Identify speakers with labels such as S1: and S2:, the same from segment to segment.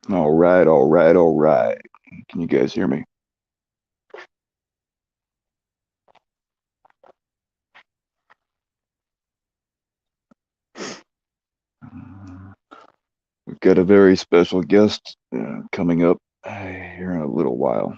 S1: All right, all right, all right. Can you guys hear me? We've got a very special guest coming up here in a little while.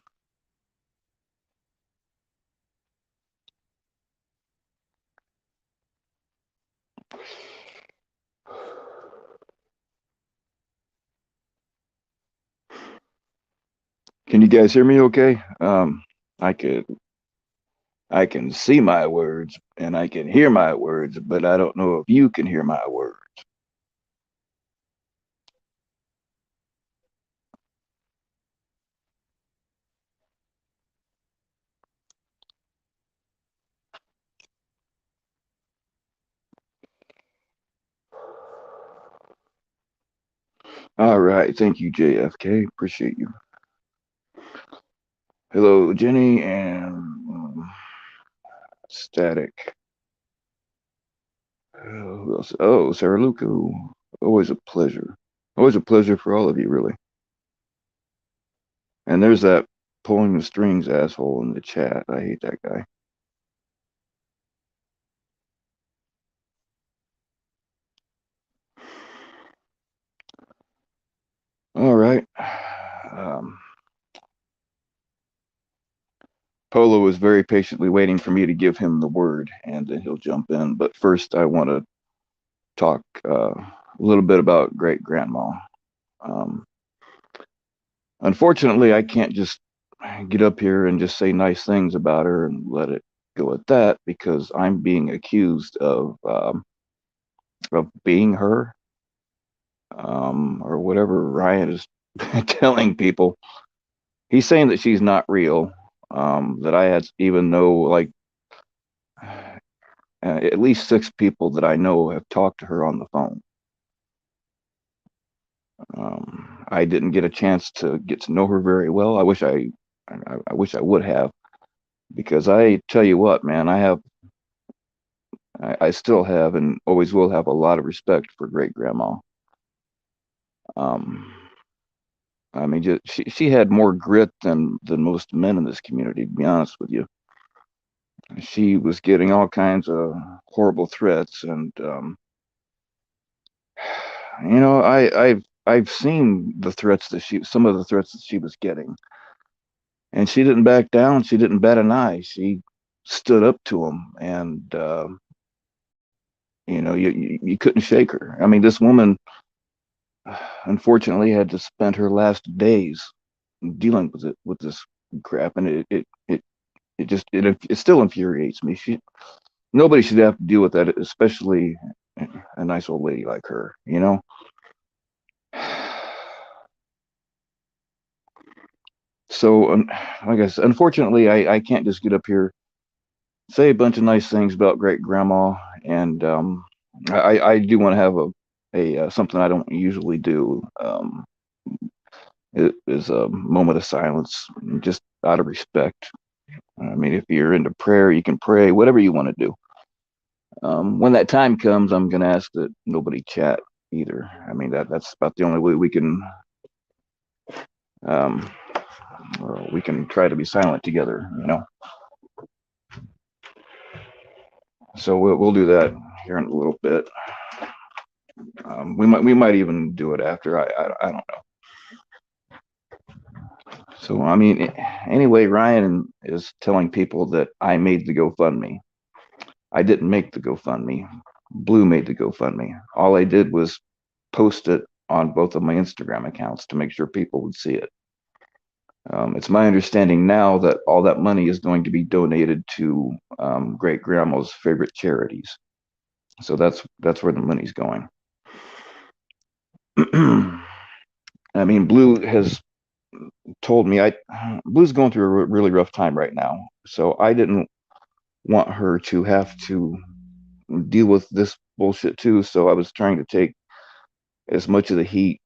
S1: Can you guys hear me okay? I could I can see my words and I can hear my words, but I don't know if you can hear my words. All right, thank you, JFK. Appreciate you. Hello, Jenny and Static. Who else? Oh, Sarah Luca. Always a pleasure. Always a pleasure for all of you, really. And there's that pulling the strings asshole in the chat. I hate that guy. All right. Um, Polo is very patiently waiting for me to give him the word, and then he'll jump in. But first, I want to talk a little bit about great grandma. Um, Unfortunately, I can't just get up here and just say nice things about her and let it go at that because I'm being accused of being her, or whatever Ryan is telling people. He's saying that she's not real. That I had even know like at least six people that I know have talked to her on the phone. I didn't get a chance to get to know her very well. I wish I would have, because I tell you what, man, I still have and always will have a lot of respect for great grandma. Um, I mean, just, she had more grit than most men in this community. To be honest with you, she was getting all kinds of horrible threats, and I've seen the threats that some of the threats that she was getting, and she didn't back down. She didn't bat an eye. She stood up to them, and you couldn't shake her. I mean, this woman unfortunately had to spend her last days dealing with this crap, and it still infuriates me. Nobody should have to deal with that, especially a nice old lady like her. So, like I said, unfortunately, I can't just get up here, say a bunch of nice things about great grandma, and I do want to have a something I don't usually do. It is a moment of silence, just out of respect. I mean, if you're into prayer, you can pray, whatever you want to do. When that time comes, I'm going to ask that nobody chat either. I mean, that's about the only way um, we can try to be silent together. So we'll do that here in a little bit. We might even do it after. I don't know. So I mean, anyway, Ryan is telling people that I made the GoFundMe. I didn't make the GoFundMe. Blue made the GoFundMe. All I did was post it on both of my Instagram accounts to make sure people would see it. It's my understanding now that all that money is going to be donated to great grandma's favorite charities. So that's where the money's going. I mean, Blue has told me I Blue's going through a really rough time right now. So I didn't want her to have to deal with this bullshit too. So I was trying to take as much of the heat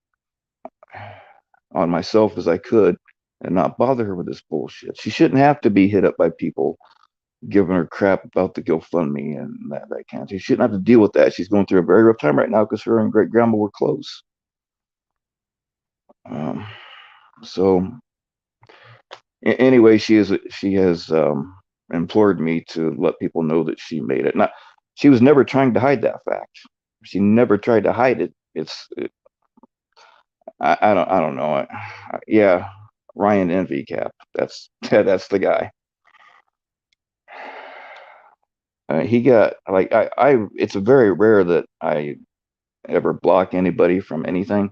S1: on myself as I could and not bother her with this bullshit. She shouldn't have to be hit up by people giving her crap about the GoFundMe and that kind of thing. She shouldn't have to deal with that. She's going through a very rough time right now because her and great grandma were close. Um, so anyway, she has implored me to let people know that she made it. Not, she was never trying to hide that fact. She never tried to hide it. I don't know. Yeah, Ryan Envy Cap. That's the guy. He got like I. It's very rare that I ever block anybody from anything,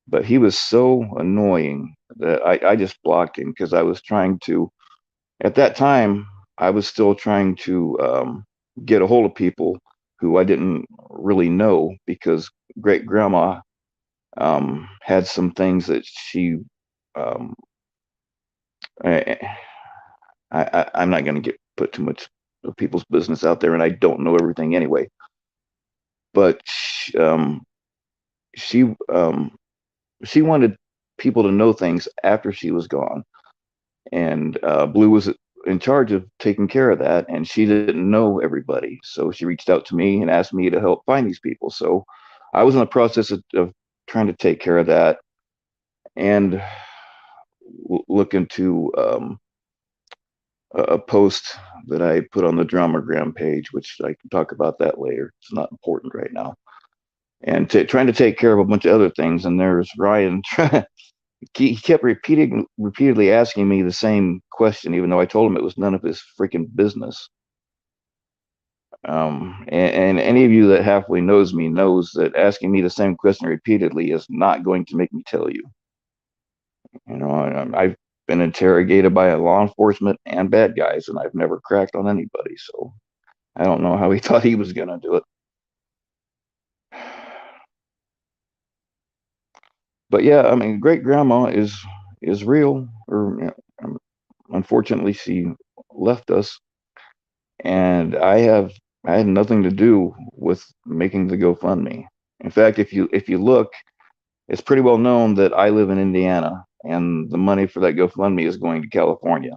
S1: but he was so annoying that I just blocked him because I was trying to. At that time, I was still trying to get a hold of people who I didn't really know because great grandma had some things that she um, I, I'm not going to get put too much of people's business out there, and I don't know everything anyway. But she she wanted people to know things after she was gone, and Blue was in charge of taking care of that, and she didn't know everybody, so she reached out to me and asked me to help find these people. So I was in the process of trying to take care of that and look into a post that I put on the Dramagram page, which I can talk about that later. It's not important right now. And trying to take care of a bunch of other things. And there's Ryan. He kept repeatedly asking me the same question, even though I told him it was none of his freaking business. And any of you that halfway knows me knows that asking me the same question repeatedly is not going to make me tell you. You know, I've been interrogated by law enforcement and bad guys, and I've never cracked on anybody. So I don't know how he thought he was going to do it. But yeah, I mean, great grandma is real. Or unfortunately, she left us, and I had nothing to do with making the GoFundMe. In fact, if you look, it's pretty well known that I live in Indiana, and the money for that GoFundMe is going to California.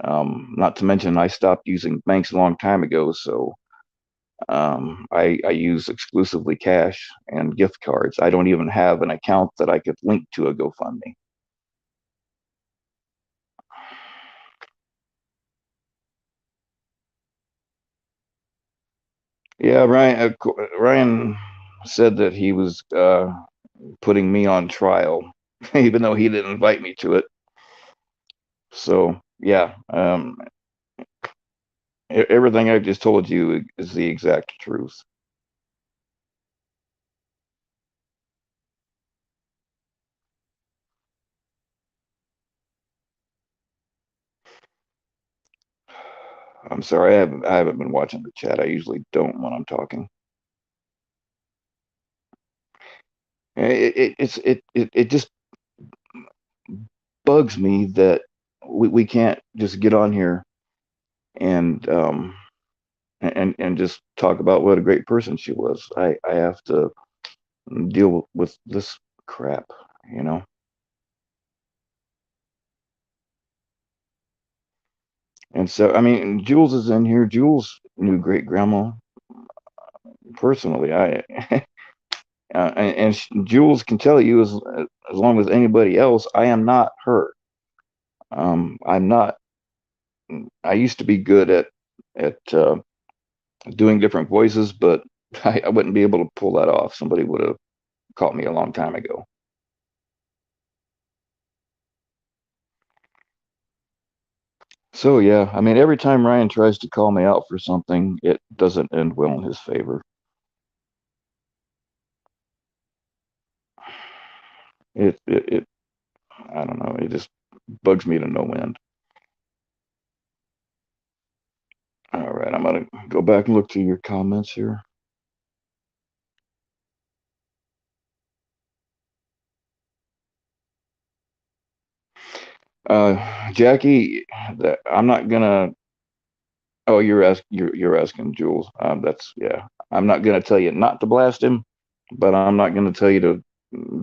S1: Not to mention, I stopped using banks a long time ago, so I use exclusively cash and gift cards. I don't even have an account that I could link to a GoFundMe. Yeah, Ryan said that he was putting me on trial, even though he didn't invite me to it. So yeah, everything I've just told you is the exact truth. I'm sorry, I haven't been watching the chat. I usually don't when I'm talking. It just bugs me that we can't just get on here and and just talk about what a great person she was. I have to deal with this crap, you know. And so, I mean, Jules is in here. Jules knew great grandma personally. And Jules can tell you as long as anybody else, I am not her. I'm not. I used to be good at doing different voices, but I wouldn't be able to pull that off. Somebody would have caught me a long time ago. So yeah, I mean, every time Ryan tries to call me out for something, it doesn't end well in his favor. It I don't know. It just bugs me to no end. All right, I'm gonna go back and look through your comments here. Jackie, I'm not gonna. Oh, you're asking Jules. That's yeah. I'm not gonna tell you not to blast him, but I'm not gonna tell you to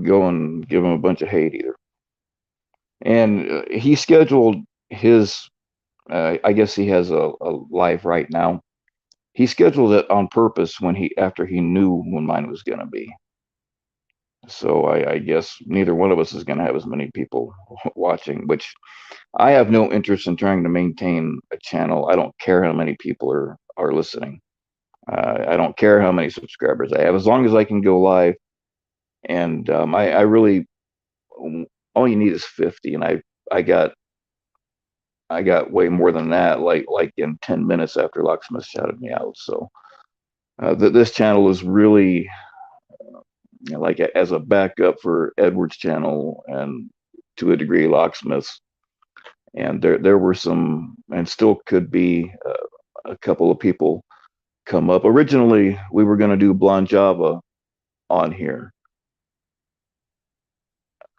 S1: go and give him a bunch of hate either. And he scheduled his. I guess he has a live right now. He scheduled it on purpose when he after he knew when mine was gonna be. So I guess neither one of us is going to have as many people watching, which I have no interest in trying to maintain a channel. I don't care how many people are listening. I don't care how many subscribers I have, as long as I can go live. And I really all you need is 50, and I got way more than that, like in 10 minutes after Locksmith shouted me out. So this channel is really, like as a backup for Edward's channel and to a degree Locksmith's. And there were some, and still could be, a couple of people come up. Originally, we were going to do Blonde Java on here.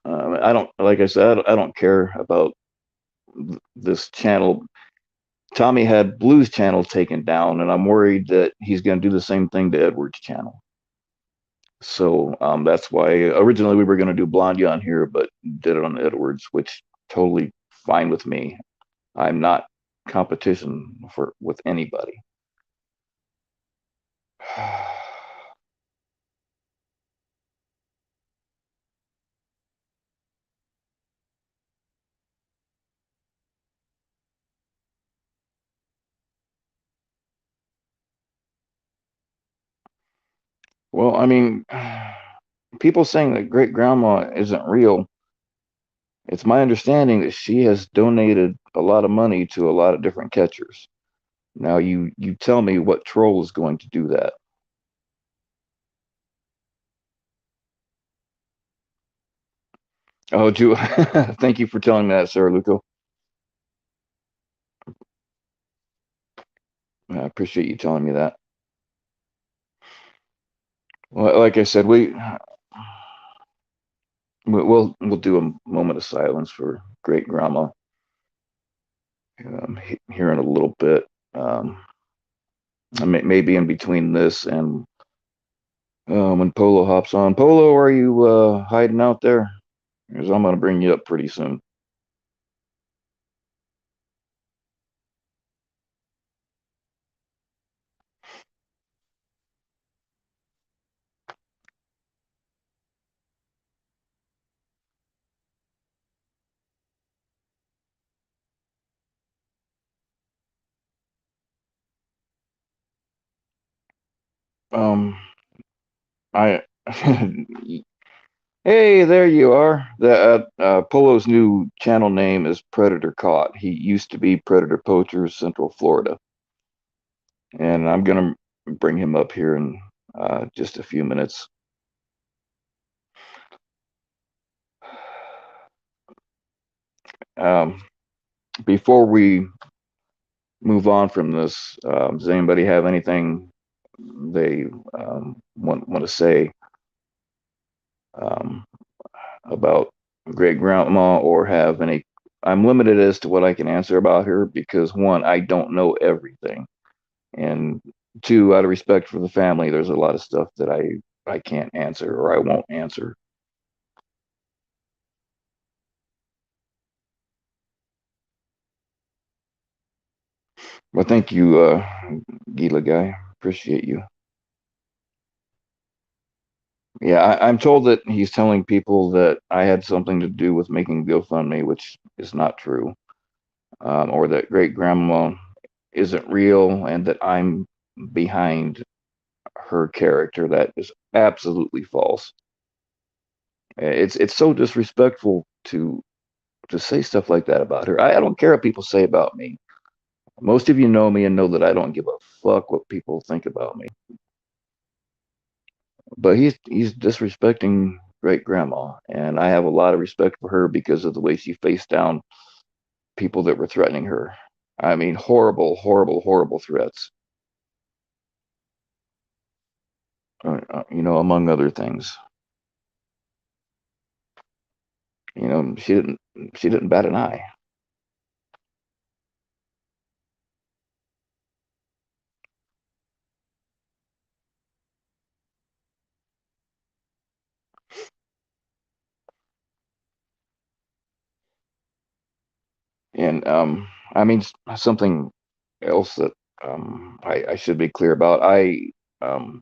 S1: I don't, like I said, I don't care about this channel. Tommy had Blue's channel taken down, and I'm worried that he's going to do the same thing to Edward's channel. So that's why originally we were going to do Blondie on here, but did it on Edwards, which totally fine with me. I'm not competition for with anybody. Well, I mean, people saying that great grandma isn't real. It's my understanding that she has donated a lot of money to a lot of different catchers. Now, you tell me what troll is going to do that. Oh, Ju thank you for telling me that, Sarah Luco. I appreciate you telling me that. Well, like I said, we'll do a moment of silence for great grandma here in a little bit. Maybe in between this and when Polo hops on. Polo, are you hiding out there? Because I'm going to bring you up pretty soon. Um, I Hey, there you are. The Polo's new channel name is Predator Caught. He used to be Predator Poachers Central Florida, and I'm gonna bring him up here in just a few minutes. Um, Before we move on from this, does anybody have anything they want to say um, about great grandma, or have any? I'm limited as to what I can answer about her because one, I don't know everything. And two, out of respect for the family, there's a lot of stuff that I can't answer or I won't answer. But thank you, Gila guy. Appreciate you. Yeah, I'm told that he's telling people that I had something to do with making GoFundMe, which is not true, or that great grandma isn't real and that I'm behind her character. That is absolutely false. It's so disrespectful to say stuff like that about her. I don't care what people say about me. Most of you know me and know that I don't give a fuck what people think about me. But he's disrespecting great grandma, and I have a lot of respect for her because of the way she faced down people that were threatening her. I mean, horrible, horrible, horrible threats. Among other things. She didn't bat an eye. And I mean, something else that I should be clear about. Um,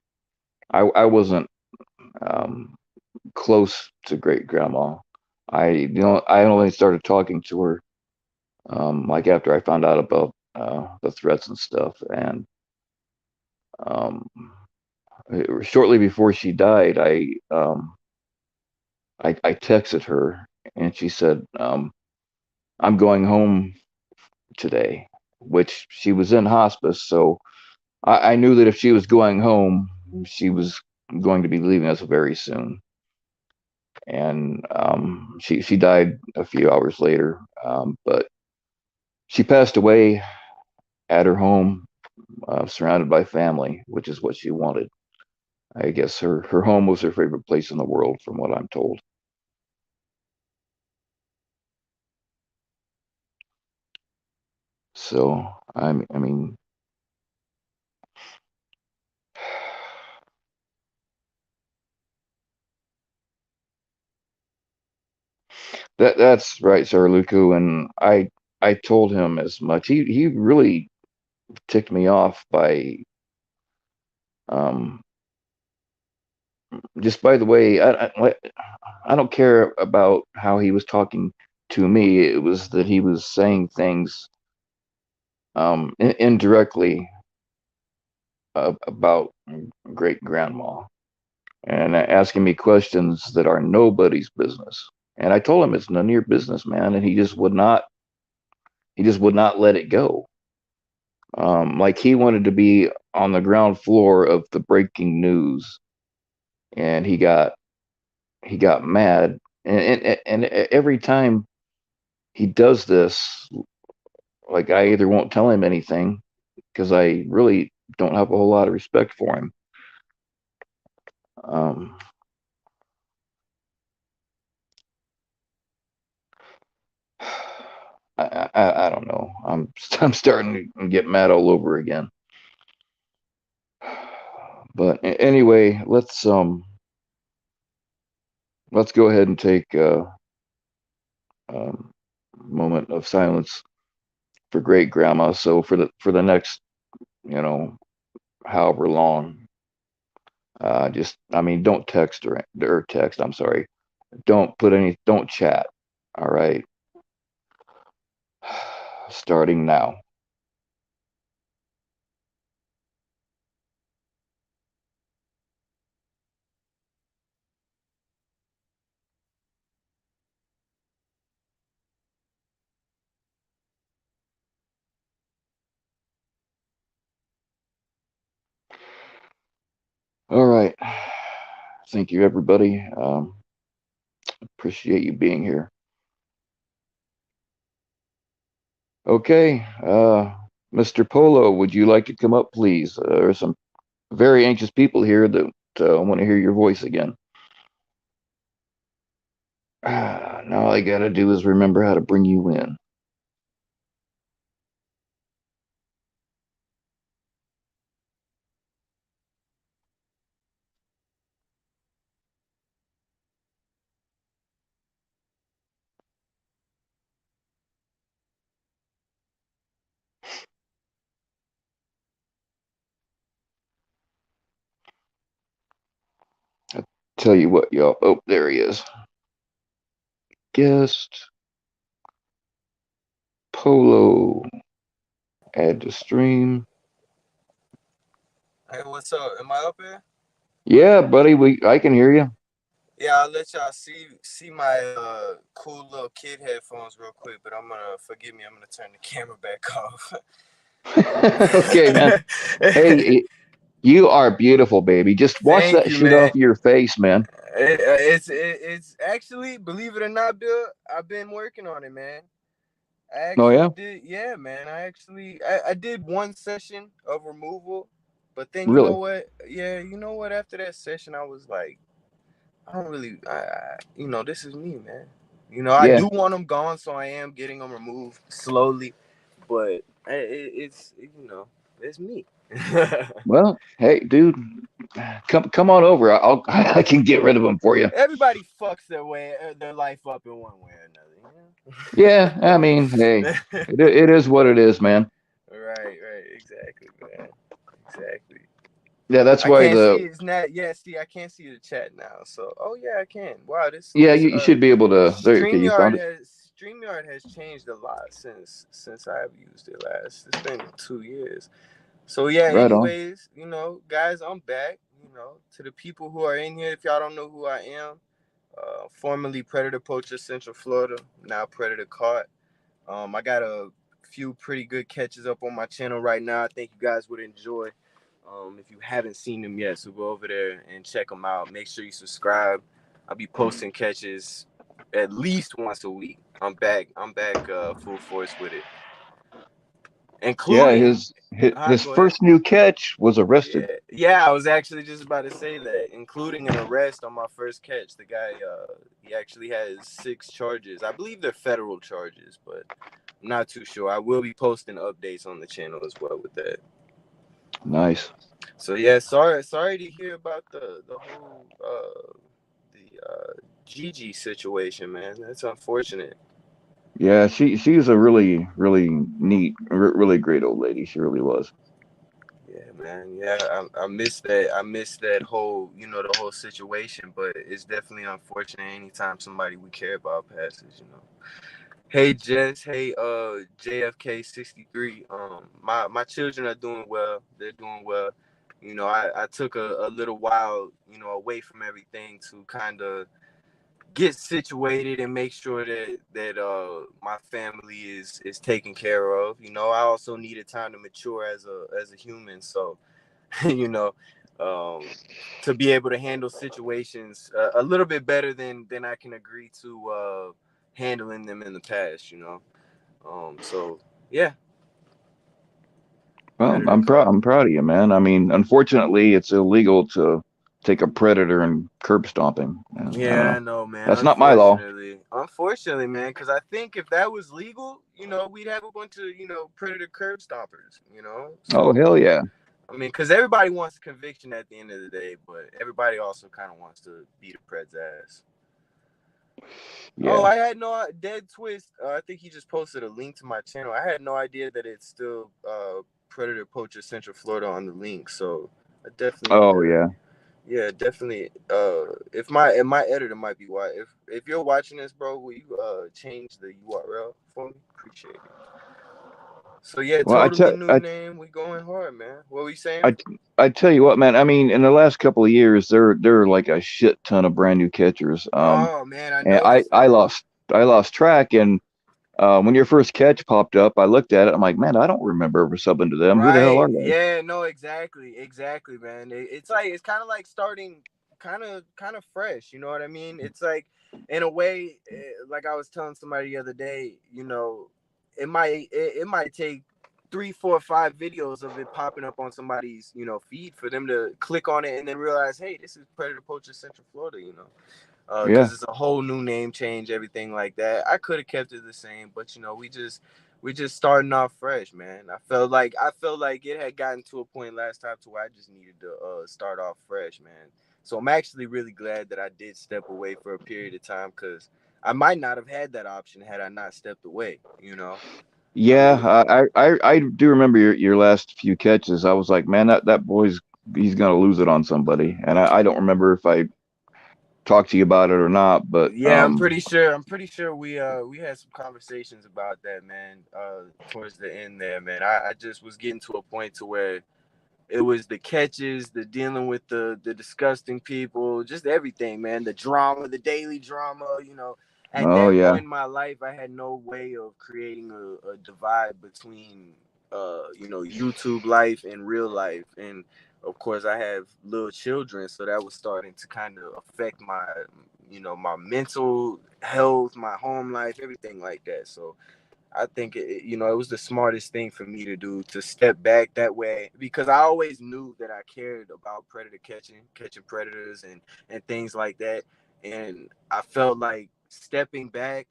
S1: I wasn't um, close to great grandma. I only started talking to her like after I found out about the threats and stuff, and um, shortly before she died, I texted her, and she said, "I'm going home today," which she was in hospice, so I knew that if she was going home, she was going to be leaving us very soon. And she died a few hours later, but she passed away at her home, surrounded by family, which is what she wanted. I guess her home was her favorite place in the world, from what I'm told. So I mean, that's right, Sir Luku, and I told him as much. He really ticked me off by um just by the way. I don't care about how he was talking to me. It was that he was saying things indirectly about great grandma and asking me questions that are nobody's business. And I told him it's none of your business, man, and he just would not let it go. Like he wanted to be on the ground floor of the breaking news, and he got mad, and every time he does this, like I either won't tell him anything because I really don't have a whole lot of respect for him. Um, I don't know. I'm starting to get mad all over again. But anyway, let's go ahead and take um, moment of silence for great grandma. So for the next, you know, however long, just I mean, don't text or text. I'm sorry. Don't chat. All right. Starting now. All right. Thank you, everybody. Appreciate you being here. Okay. Mr. Polo, would you like to come up, please? There are some very anxious people here that want to hear your voice again. Now all I gotta do is remember how to bring you in. I'll tell you what, y'all. Oh, there he is. Guest Polo. Add to stream.
S2: Hey, what's up? Am I up here?
S1: Yeah, buddy. I can hear you.
S2: Yeah, I'll let y'all see my cool little kid headphones real quick, but I'm gonna forgive me. I'm gonna turn the camera back off.
S1: Okay, man. Hey, you are beautiful, baby. Just wash
S2: Thank
S1: that
S2: you,
S1: shit
S2: man.
S1: off your face, man.
S2: It's actually, believe it or not, Bill, I've been working on it, man. I
S1: Oh
S2: actually
S1: yeah,
S2: did, yeah, man. I did one session of removal, but then you know
S1: really?
S2: what? Yeah, you know what? After that session, I was like, I don't really, this is me, man. I
S1: Yeah.
S2: do want them gone, so I am getting them removed slowly, but it's me.
S1: Well, hey, dude, come on over. I can get rid of them for you.
S2: Everybody fucks their life up in one way or
S1: Yeah, I mean, hey,
S2: another.
S1: it is what it is, man.
S2: Right, exactly, man, exactly.
S1: Yeah, that's
S2: I
S1: why
S2: can't see
S1: the
S2: it's not. Yeah, see, I can't see the chat now. So, oh yeah, I can. Wow, this
S1: yeah,
S2: this
S1: you should be able to. There, okay, you found it.
S2: StreamYard has changed a lot since I've used it last. It's been 2 years. So yeah.
S1: Right on.
S2: Anyways, guys, I'm back. To the people who are in here, if y'all don't know who I am, formerly Predator Poacher Central Florida, now Predator Caught. I got a few pretty good catches up on my channel right now. I think you guys would enjoy. If you haven't seen them yet, so go over there and check them out. Make sure you subscribe. I'll be posting catches at least once a week. I'm back full force with it,
S1: Yeah,
S2: including.
S1: his
S2: Go ahead.
S1: first new catch was arrested.
S2: Yeah. I was actually just about to say that, including an arrest on my first catch. The guy, he actually has 6 charges. I believe they're federal charges, but I'm not too sure. I will be posting updates on the channel as well with that.
S1: Nice.
S2: So yeah, sorry to hear about the whole Gigi situation, man. That's unfortunate.
S1: Yeah, she's a really neat, really great old lady. She really was.
S2: Yeah, man. Yeah, I miss that. I miss that whole, the whole situation. But it's definitely unfortunate anytime somebody we care about passes. Hey Jess, hey JFK 63. My children are doing well. They're doing well. I took a little while, away from everything to kind of get situated and make sure that my family is taken care of. I also needed time to mature as a human. So, you know, um, to be able to handle situations a little bit better than I can agree to handling them in the past. So yeah,
S1: Well,
S2: predator caught.
S1: I'm proud of you, man. I mean, unfortunately, it's illegal to take a predator and curb stomp him.
S2: Yeah, I know, man.
S1: That's not my law.
S2: Unfortunately, man, because I think if that was legal, we'd have a bunch of predator curb stompers.
S1: Oh,
S2: So
S1: hell yeah.
S2: I mean, because everybody wants a conviction at the end of the day, but everybody also kind of wants to beat a pred's ass. Oh,
S1: Yeah.
S2: I had no dead twist. I think he just posted a link to my channel. I had no idea that it's still Predator Poacher Central Florida on the link. So I definitely,
S1: Oh, yeah.
S2: yeah, definitely. If my editor might be why. If you're watching this, bro, will you change the URL for me? Appreciate it. So yeah,
S1: Well,
S2: totally new name. We going hard, man. What were you saying?
S1: I, I tell you what, man. I mean, in the last couple of years, there are like a shit ton of brand new catchers.
S2: Oh man, I
S1: And
S2: noticed
S1: I
S2: that.
S1: lost track. And when your first catch popped up, I looked at it. I'm like, man, I don't remember ever subbing to them. Who the hell
S2: Right.
S1: are they?
S2: Yeah, no, exactly, man. It's kind of like starting kind of fresh, you know what I mean? It's like in a way like I was telling somebody the other day, it might take 3, 4, 5 videos of it popping up on somebody's, feed for them to click on it and then realize, hey, this is Predator Poacher Central Florida. Because
S1: Yeah.
S2: it's a whole new name change, everything like that. I could have kept it the same, but we just starting off fresh, man. I felt like it had gotten to a point last time to where I just needed to start off fresh, man. So I'm actually really glad that I did step away for a period of time because I might not have had that option had I not stepped away. I
S1: Yeah,
S2: mean,
S1: I do remember your last few catches. I was like, man, that boy's he's gonna lose it on somebody, and I don't remember if I talked to you about it or not, but
S2: yeah, I'm pretty sure we had some conversations about that, man. Towards the end there, man. I just was getting to a point to where it was the catches, the dealing with the disgusting people, just everything, man. The drama, the daily drama. At
S1: oh
S2: that
S1: yeah,
S2: point in my life, I had no way of creating a divide between, YouTube life and real life, and of course, I have little children, so that was starting to kind of affect my mental health, my home life, everything like that. So I think it was the smartest thing for me to do to step back that way because I always knew that I cared about predator catching predators and things like that. And I felt like stepping back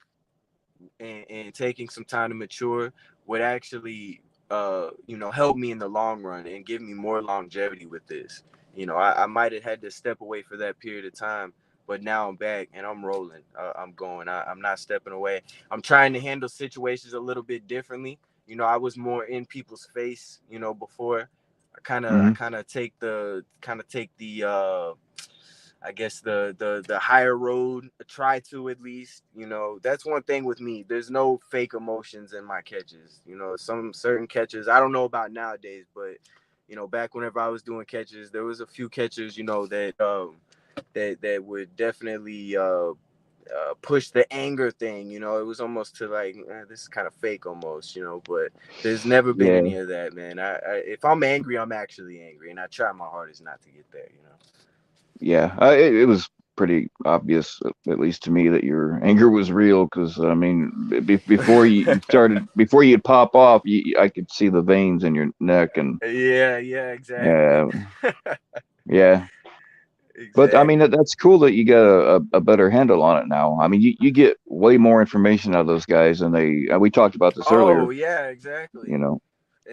S2: and taking some time to mature would actually help me in the long run and give me more longevity with this. I might have had to step away for that period of time, but now I'm back and I'm rolling. I'm going. I'm not stepping away. I'm trying to handle situations a little bit differently. I was more in people's face, before. I
S1: Hmm.
S2: kind of take the I guess the higher road, try to at least, that's one thing with me. There's no fake emotions in my catches. Some certain catches I don't know about nowadays, but back whenever I was doing catches, there was a few catches, that would definitely push the anger thing. It was almost to like, this is kind of fake almost, but there's never been
S1: Yeah,
S2: any of that, man. If I'm angry, I'm actually angry, and I try my hardest not to get there.
S1: yeah. It was pretty obvious, at least to me, that your anger was real. Because I mean, before you started, before you'd pop off, I could see the veins in your neck, and
S2: Yeah, yeah, exactly.
S1: yeah, yeah. But I mean,
S2: Exactly.
S1: that's cool that you got a better handle on it now. I mean, you get way more information out of those guys, and we talked about this earlier.
S2: Oh yeah,
S1: You
S2: exactly.
S1: know,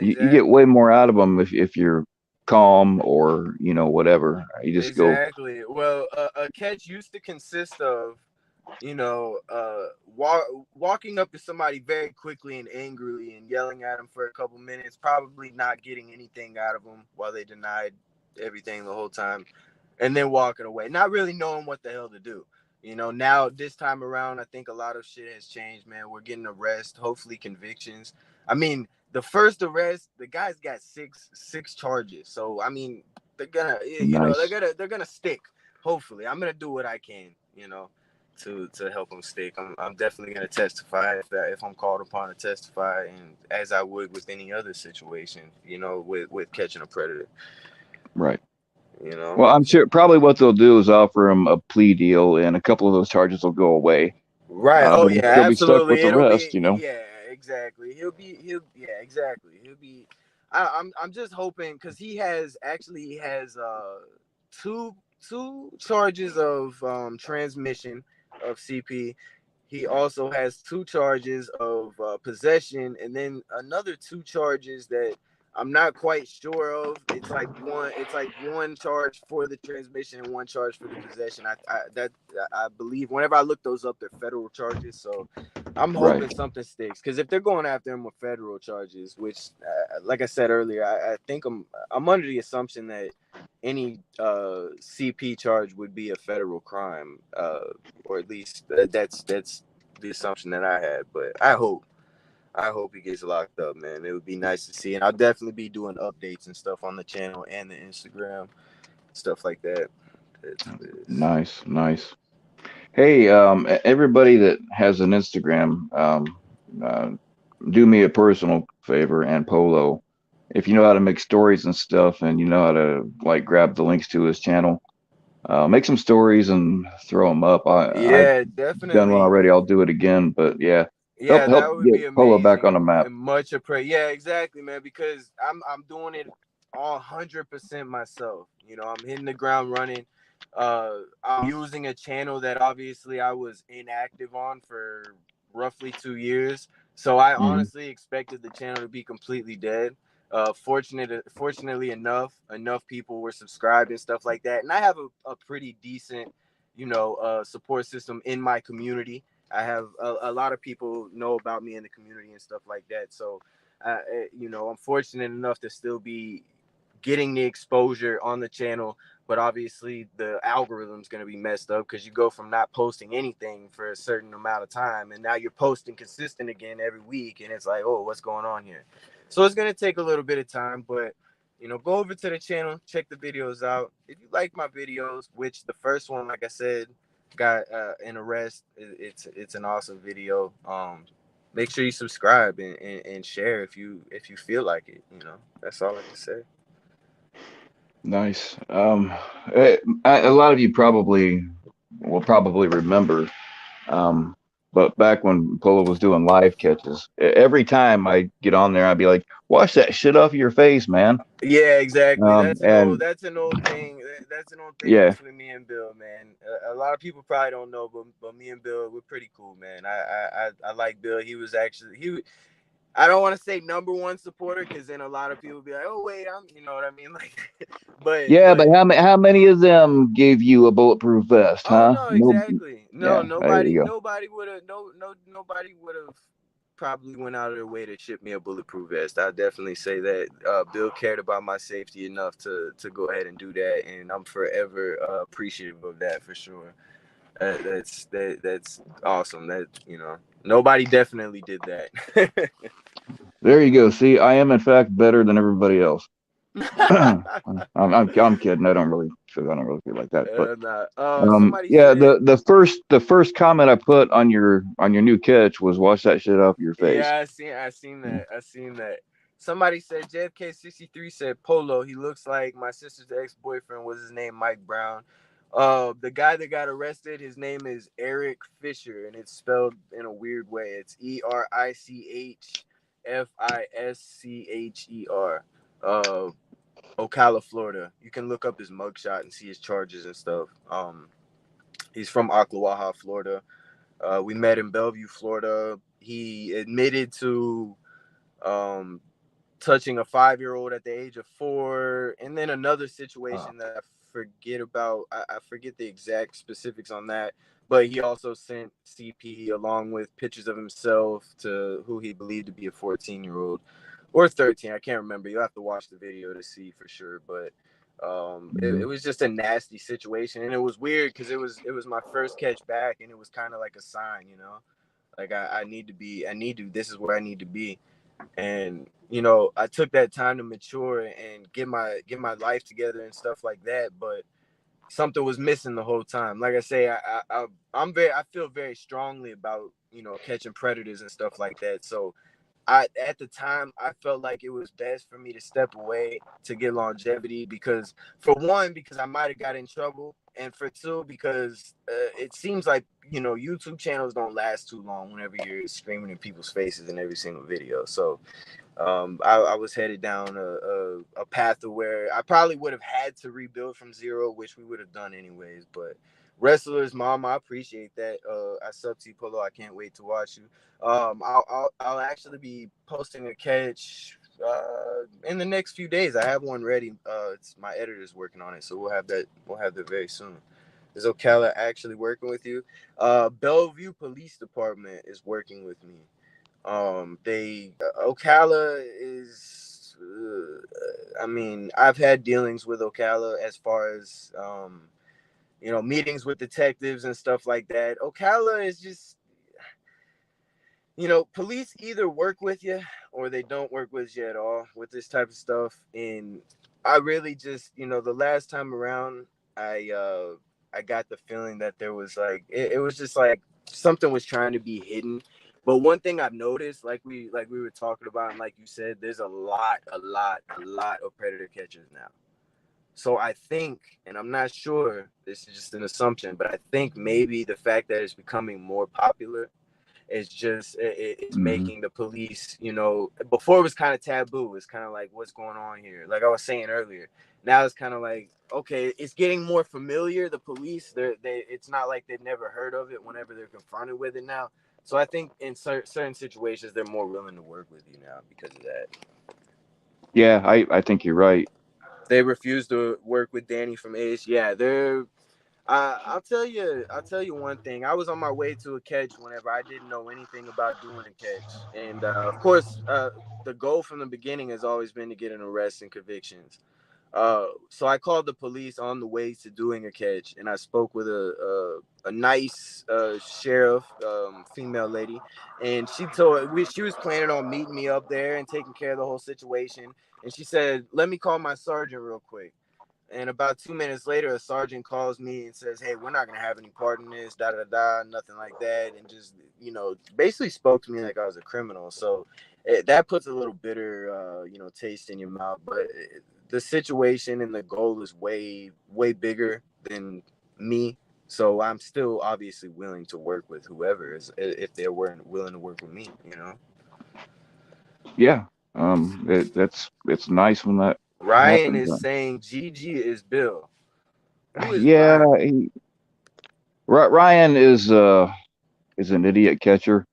S1: you get way
S2: Exactly.
S1: more out of them if you're calm or whatever. You just go
S2: Exactly. Well, a catch used to consist of, you know, walking up to somebody very quickly and angrily and yelling at them for a couple minutes, probably not getting anything out of them while they denied everything the whole time, and then walking away, not really knowing what the hell to do. Now this time around, I think a lot of shit has changed, man. We're getting arrests, hopefully convictions. I mean, the first arrest, the guy's got six charges. So I mean, they're gonna,
S1: nice,
S2: they're gonna stick. Hopefully, I'm gonna do what I can, to help them stick. I'm definitely gonna testify if I'm called upon to testify, and as I would with any other situation, with catching a predator.
S1: right.
S2: You know.
S1: Well, I'm sure probably what they'll do is offer him a plea deal, and a couple of those charges will go away.
S2: Right. Oh
S1: But he'll
S2: yeah,
S1: still be stuck with
S2: absolutely.
S1: the
S2: It'll
S1: rest,
S2: be, yeah, exactly. He'll yeah, exactly. He'll be I'm just hoping because he has two charges of transmission of CP. He also has two charges of possession, and then another two charges that I'm not quite sure of. It's like one charge for the transmission and one charge for the possession. I believe whenever I look those up, they're federal charges. So I'm
S1: right?
S2: hoping something sticks, because if they're going after him with federal charges, which, like I said earlier, I think I'm under the assumption that any CP charge would be a federal crime, or at least that's the assumption that I had. But I hope he gets locked up, man. It would be nice to see, and I'll definitely be doing updates and stuff on the channel and the Instagram, stuff like that. It's,
S1: Nice, nice. Hey, everybody that has an Instagram, uh, do me a personal favor and Polo. If you know how to make stories and stuff, and you know how to like grab the links to his channel, make some stories and throw them up. I've
S2: yeah,
S1: done one
S2: definitely.
S1: already. I'll do it again. But yeah,
S2: Yeah,
S1: help
S2: that would
S1: get
S2: be
S1: Polo back on
S2: amazing
S1: the map.
S2: and much appreciated. Yeah, exactly, man. Because I'm doing it 100% myself. I'm hitting the ground running. I'm using a channel that obviously I was inactive on for roughly 2 years. So I
S1: Hmm.
S2: honestly expected the channel to be completely dead. Fortunately enough people were subscribed and stuff like that, and I have a pretty decent, support system in my community. I have a lot of people know about me in the community and stuff like that. So, I'm fortunate enough to still be getting the exposure on the channel. But obviously, the algorithm's going to be messed up because you go from not posting anything for a certain amount of time, and now you're posting consistent again every week, and it's like, oh, what's going on here? So it's going to take a little bit of time, but go over to the channel, check the videos out. If you like my videos, which the first one, like I said, got an arrest. It's an awesome video. Make sure you subscribe and share if you feel like it. That's all I can say.
S1: Nice. A lot of you probably will probably remember. Um, but back when Polo was doing live catches, every time I get on there, I'd be like, "Wash that shit off your face, man."
S2: Yeah, exactly. That's an old
S1: And
S2: that's an old thing. That's an old thing
S1: yeah,
S2: between me and Bill, man. A lot of people probably don't know, but me and Bill, we're pretty cool, man. I like Bill. He was actually he. I don't want to say number one supporter, because then a lot of people be like, "Oh wait, I'm," you know what I mean? Like,
S1: yeah,
S2: but
S1: but how many of them gave you a bulletproof vest,
S2: oh
S1: huh?
S2: no,
S1: No.
S2: exactly. No,
S1: Yeah, there
S2: nobody,
S1: you go.
S2: nobody would have, nobody would have. probably went out of their way to ship me a bulletproof vest. I definitely say that Bill cared about my safety enough to go ahead and do that, and I'm forever appreciative of that for sure. That's awesome. That nobody definitely did that.
S1: There you go. See, I am in fact better than everybody else. I'm kidding. I don't really feel like that. But
S2: Nah. Somebody
S1: yeah,
S2: said,
S1: the first comment I put on your new catch was wash that shit off your face.
S2: yeah, I seen that. Somebody said JFK 63 said Polo. He looks like my sister's ex boyfriend. Was his name Mike Brown? The guy that got arrested, his name is Eric Fisher, and it's spelled in a weird way. It's ERICHFISCHER. Ocala, Florida. You can look up his mugshot and see his charges and stuff. He's from Ocklawaha, Florida. We met in Bellevue, Florida. He admitted to um, touching a 5-year-old at the age of 4, and then another
S1: Uh,
S2: situation that I forget about. I forget the exact specifics on that, but he also sent CP along with pictures of himself to who he believed to be a 14-year-old or 13. I can't remember. You have to watch the video to see for sure, but. It
S1: mhm.
S2: was just a nasty situation, and it was weird because it was my first catch back, and it was kind of like a sign, like I need to be, this is where I need to be. And I took that time to mature and get my life together and stuff like that, but something was missing the whole time. Like I say, I feel very strongly about catching predators and stuff like that. So at the time I felt like it was best for me to step away to get longevity, because for one, because I might have got in trouble, and for two, because it seems like YouTube channels don't last too long whenever you're screaming in people's faces in every single video. So I was headed down a path to where I probably would have had to rebuild from zero, which we would have done anyways. But wrestlers, mom, I appreciate that. I sub to you, Polo. I can't wait to watch you. I'll actually be posting a catch in the next few days. I have one ready. It's my editor's working on it, so we'll have that very soon. Is Ocala actually working with you? Bellevue Police Department is working with me. They Ocala is. I mean, I've had dealings with Ocala as far as meetings with detectives and stuff like that. Ocala is just police either work with you or they don't work with you at all with this type of stuff. And I really just, the last time around, I uh I got the feeling that there was like it was just like something was trying to be hidden. But one thing I've noticed, like we were talking about, and like you said, there's a lot of predator catchers now. So I think, and I'm not sure, this is just an assumption, but I think maybe the fact that it's becoming more popular, it's
S1: Mhm.
S2: making the police, before it was kind of taboo. It's kind of like, what's going on here? Like I was saying earlier, now it's kind of like, okay, it's getting more familiar. The police, it's not like they've never heard of it whenever they're confronted with it now. So I think in certain situations, they're more willing to work with you now because of that.
S1: Yeah, I think you're right.
S2: They refuse to work with Danny from Ace. Yeah, they're I'll tell you one thing. I was on my way to a catch whenever I didn't know anything about doing a catch, and of course, the goal from the beginning has always been to get an arrest and convictions. So I called the police on the way to doing a catch, and I spoke with a nice sheriff, female lady, and she was planning on meeting me up there and taking care of the whole situation. And she said, "Let me call my sergeant real quick." And about 2 minutes later, a sergeant calls me and says, "Hey, we're not gonna have any part in this, da da da, nothing like that," and just basically spoke to me like I was a criminal. So that puts a little bitter, taste in your mouth. But the situation and the goal is way way bigger than me. So I'm still obviously willing to work with whoever is if they're willing to work with me.
S1: Yeah, it's nice when that
S2: Ryan
S1: happens.
S2: is saying GG is Bill. Who is
S1: Yeah,
S2: Ryan?
S1: Ryan is an idiot catcher.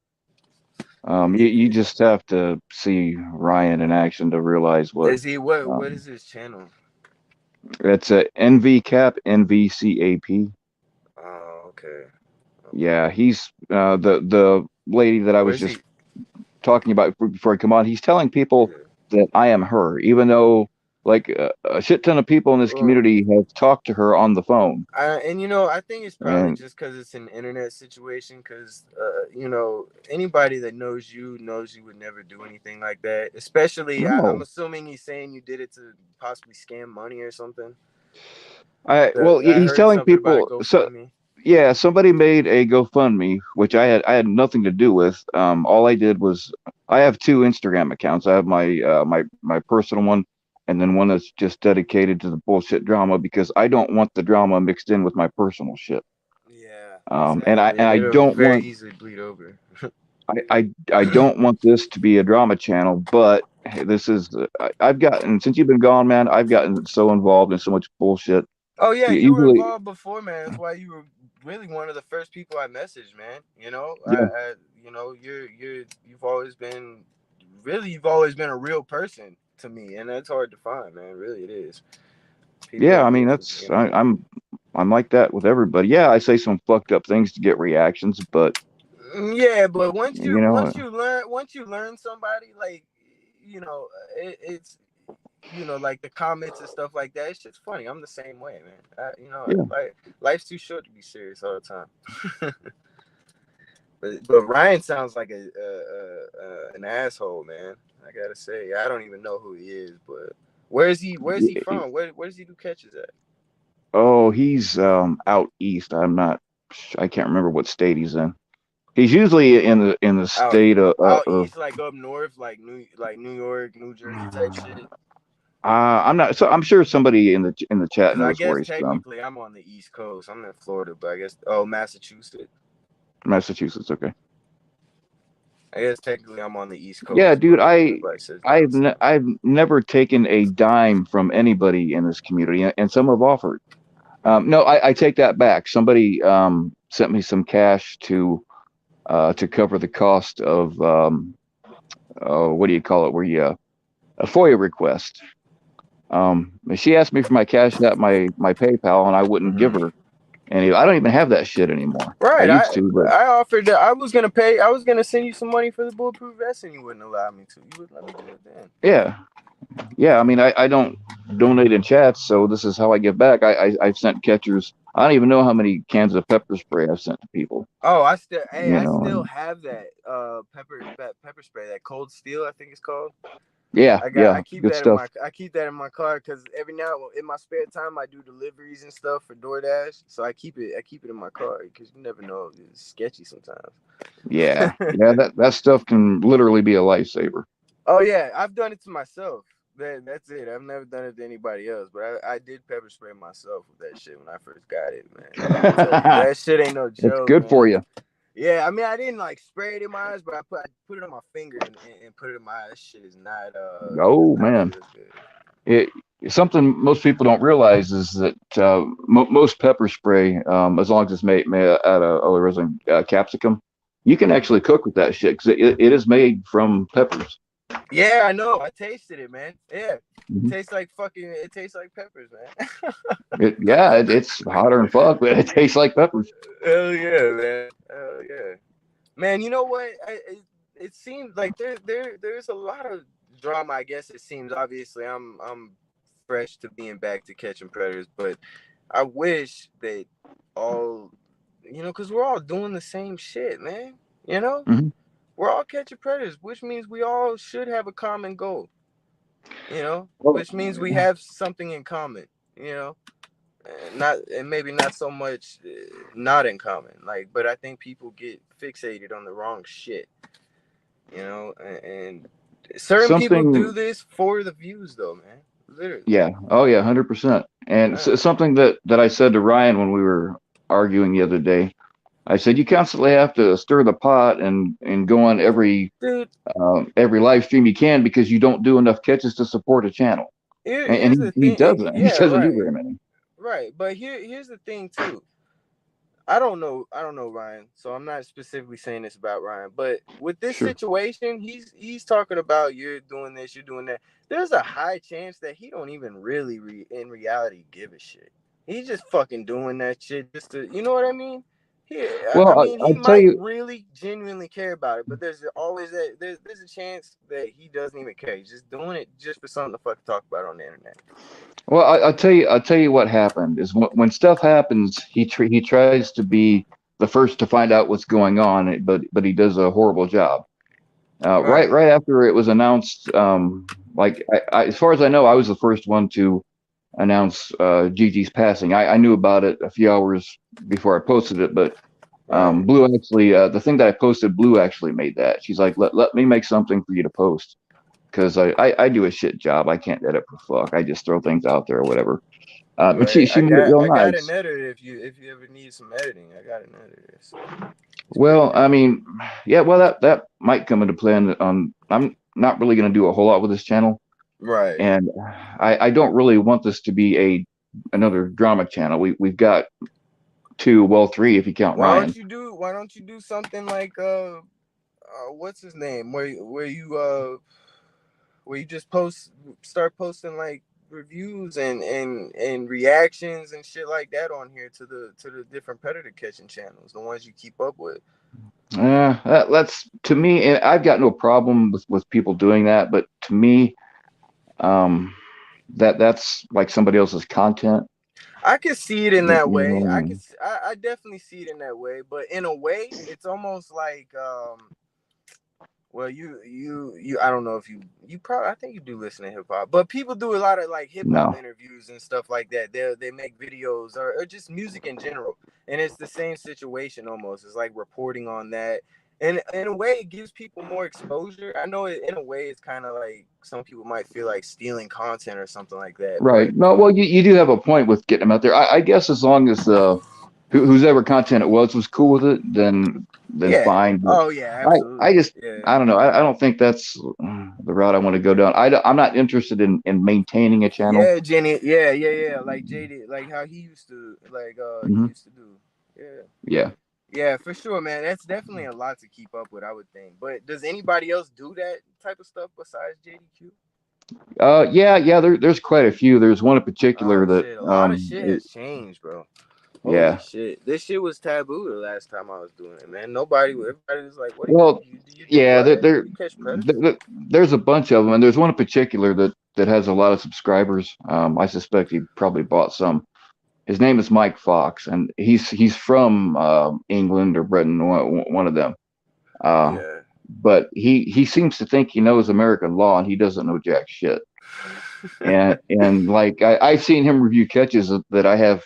S1: You
S2: Idiot.
S1: just have to see Ryan in action to realize what
S2: Is he what
S1: um,
S2: is his channel?
S1: it's a NVCAP NVCAP.
S2: Oh, okay. Okay.
S1: Yeah, he's the lady that I was
S2: Where's
S1: just
S2: he?
S1: talking about before I come on. He's telling people
S2: Yeah.
S1: that I am her, even though like a shit ton of people in this
S2: Well,
S1: community have talked to her on the phone.
S2: and you know, I think it's probably
S1: And
S2: just because it's an internet situation. Because you know, anybody that knows you would never do anything like that. Especially, I'm
S1: no,
S2: assuming he's saying you did it to possibly scam money or something. I
S1: he's
S2: heard
S1: telling
S2: something about a
S1: people. So
S2: GoFundMe.
S1: yeah, somebody made a GoFundMe, which I had nothing to do with. All I did was I have two Instagram accounts. I have my personal one, and then one that's just dedicated to the bullshit drama because I don't want the drama mixed in with my personal shit.
S2: Yeah,
S1: And I
S2: exactly.
S1: and I
S2: It'll
S1: don't
S2: very
S1: want
S2: easily bleed over.
S1: I don't want this to be a drama channel. But hey, this is I've gotten since you've been gone, man. I've gotten so involved in so much bullshit.
S2: Oh yeah, you were
S1: Usually,
S2: involved before, man. That's why you were really one of the first people I messaged, man. You know,
S1: yeah,
S2: you know, you've always been a real person to me, and that's hard to find, man. Really, it is.
S1: yeah.
S2: People
S1: I mean,
S2: will,
S1: that's I'm like that with everybody. Yeah, I say some fucked up things to get reactions, but
S2: Yeah, but
S1: you know,
S2: once you learn somebody, like, you know, it's, you know, like the comments and stuff like that. It's just funny. I'm the same way, man. You know,
S1: yeah,
S2: like life's too short to be serious all the time. But Ryan sounds like an asshole, man. I gotta say, I don't even know who he is, but where's he
S1: yeah.
S2: from? Where does he do catches at?
S1: Oh, he's out east. I can't remember what state he's in. He's usually in the
S2: Out
S1: state
S2: out
S1: of
S2: east, like up north, like New York, New Jersey type shit.
S1: I'm not so I'm sure somebody in the chat
S2: Because I
S1: knows where
S2: guess
S1: he's from.
S2: technically I'm on the East Coast. I'm in Florida, but I guess, oh, Massachusetts.
S1: Massachusetts, okay.
S2: I guess technically I'm on the East
S1: Yeah,
S2: Coast,
S1: dude,
S2: but everybody says down south.
S1: I've never taken a dime from anybody in this community, and some have offered. No, I take that back. Somebody sent me some cash to cover the cost of what do you call it? Where you a FOIA request. She asked me for my cash app, my PayPal, and I wouldn't give
S2: Mm-hmm.
S1: her any. I don't even have that shit anymore. I
S2: Right.
S1: used to, but
S2: I offered that I was gonna pay. I was gonna send you some money for the bulletproof vest, and you wouldn't allow me to. You wouldn't let me do it then.
S1: yeah, yeah. I mean, I don't donate in chats, so this is how I give back. I've sent catchers. I don't even know how many cans of pepper spray I've sent to people.
S2: Oh,
S1: You
S2: I
S1: know,
S2: still
S1: and
S2: have that pepper spray, that Cold Steel, I think it's called.
S1: yeah, yeah, good stuff.
S2: I keep that in my car because every now in my spare time I do deliveries and stuff for DoorDash, so I keep it in my car because you never know, it's sketchy sometimes.
S1: Yeah, yeah. That stuff can literally be a lifesaver.
S2: Oh yeah, I've done it to myself. That's it. I've never done it to anybody else, but I did pepper spray myself with that shit when I first got it, man. And let me tell you, that shit ain't no
S1: It's
S2: joke,
S1: good for
S2: man.
S1: you.
S2: Yeah, I mean, I didn't like spray it in my eyes, but I put it on my finger and put it in my eyes. That shit is
S1: Oh
S2: not
S1: man.
S2: good. Good.
S1: It something most people don't realize is that most pepper spray, as long as it's made out of resin capsicum, you can
S2: Mm-hmm.
S1: actually cook with that shit because it is made from peppers.
S2: Yeah, I know. I tasted it, man. Yeah,
S1: Mhm.
S2: it tastes like peppers, man.
S1: It's hotter than fuck, but it tastes like peppers.
S2: Hell yeah, man. Hell yeah, man. You know what? It seems like there's a lot of drama. I guess it seems. Obviously, I'm fresh to being back to catching predators, but I wish that all, you know, because we're all doing the same shit, man. You know,
S1: Hmm.
S2: we're all catching predators, which means we all should have a common goal. You know,
S1: Well,
S2: which means we have something in common. You know, and maybe not so much not in common. Like, but I think people get fixated on the wrong shit. You know, and certain people
S1: something,
S2: do this for the views, though, man. Literally.
S1: yeah, oh yeah, 100%. And
S2: Yeah.
S1: something that I said to Ryan when we were arguing the other day, I said you constantly have to stir the pot and go on
S2: Dude,
S1: every live stream you can because you don't do enough catches to support a channel. And
S2: here's the
S1: he
S2: thing.
S1: doesn't. He
S2: Yeah,
S1: doesn't do
S2: right.
S1: very many.
S2: Right. But here's the thing too. I don't know Ryan, so I'm not specifically saying this about Ryan. But with this
S1: Sure.
S2: situation, he's talking about you're doing this, you're doing that. There's a high chance that he don't even really in reality give a shit. He's just fucking doing that shit just to, you know what I mean? Yeah, I
S1: Well,
S2: mean, he
S1: I tell
S2: might
S1: you,
S2: really genuinely care about it, but there's always that there's a chance that he doesn't even care. He's just doing it just for something to fucking talk about on the internet.
S1: well, I'll tell you what happened is when stuff happens, he tries to be the first to find out what's going on, but he does a horrible job.
S2: Right,
S1: Right after it was announced, like as far as I know, I was the first one to announce Gigi's passing. I knew about it a few hours before I posted it, but
S2: right.
S1: Blue actually, the thing that I posted, Blue actually made that. She's like, let me make something for you to post because I do a shit job. I can't edit for fuck. I just throw things out there or whatever. But
S2: Right.
S1: she made it real
S2: I got an
S1: nice.
S2: editor if you ever need some editing. I got an editor, so it's pretty
S1: Well, I
S2: handy.
S1: mean, yeah, well that might come into play. I'm not really going to do a whole lot with this channel,
S2: Right.
S1: and I don't really want this to be a another drama channel. We've got two, well, three if you count Ryan.
S2: Why don't you do something like what's his name? Where you just start posting like reviews and reactions and shit like that on here to the different predator catching channels, the ones you keep up with.
S1: That's to me, and I've got no problem with people doing that, but to me, um, that's like somebody else's content.
S2: I can see it in
S1: You
S2: that
S1: know
S2: way.
S1: what I mean?
S2: I definitely see it in that way, but in a way, it's almost like well, you. I don't know if you probably. I think you do listen to hip hop, but people do a lot of like hip hop
S1: No,
S2: interviews and stuff like that. They make videos or just music in general, and it's the same situation almost. It's like reporting on that, and in a way, it gives people more exposure. I know in a way, it's kind of like some people might feel like stealing content or something like that,
S1: right?
S2: but
S1: No, well, you do have a point with getting them out there. I guess as long as whose ever content it was cool with it, then
S2: yeah.
S1: fine. But
S2: Oh yeah,
S1: I
S2: absolutely.
S1: just
S2: Yeah.
S1: I don't know. I don't think that's the route I want to go down. I'm not interested in maintaining a channel.
S2: Yeah, Jenny. Yeah, yeah, yeah. Like JD, like how he used to, he
S1: Hmm.
S2: used to do. Yeah,
S1: Yeah.
S2: yeah, for sure, man. That's definitely a lot to keep up with, I would think. But does anybody else do that type of stuff besides JDQ?
S1: Yeah. There's quite a few. There's one in particular
S2: Oh
S1: that
S2: shit, a lot of shit
S1: it,
S2: has changed, bro. Holy
S1: yeah.
S2: shit, this shit was taboo the last time I was doing it, man. Everybody was like, "What do
S1: Well,
S2: you do
S1: yeah.
S2: what? You catch predators?"
S1: There's a bunch of them, and there's one in particular that has a lot of subscribers. I suspect he probably bought some. His name is Mike Fox, and he's from England or Britain, one of them. Uh,
S2: Yeah.
S1: but he seems to think he knows American law, and he doesn't know jack shit. And like I've seen him review catches that I have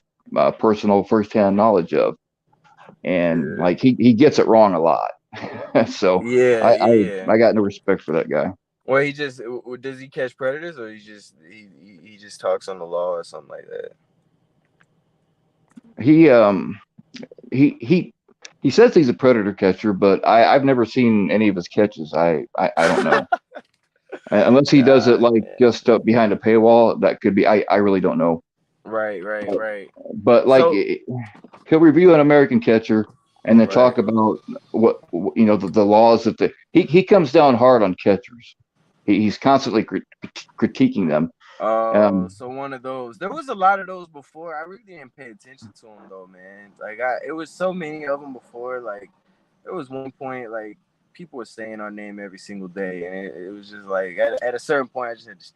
S1: personal firsthand knowledge of, and
S2: Yeah.
S1: like he gets it wrong a lot. So
S2: Yeah, yeah, yeah.
S1: I got no respect for that guy.
S2: Well, he just does he catch predators, or he just talks on the law or something like that.
S1: He um he he he says he's a predator catcher, but I've never seen any of his catches. I don't know. Unless he does it
S2: God,
S1: like
S2: man.
S1: just behind a paywall, that could be. I really don't know.
S2: Right, right, right.
S1: But like
S2: So,
S1: he'll review an American catcher and then
S2: right.
S1: talk about the laws that he comes down hard on catchers. He's constantly critiquing them.
S2: Oh,
S1: Um,
S2: so one of those. There was a lot of those before. I really didn't pay attention to them though, man. It was so many of them before. Like, there was one point like people were saying our name every single day, and it was just like at a certain point, I just had to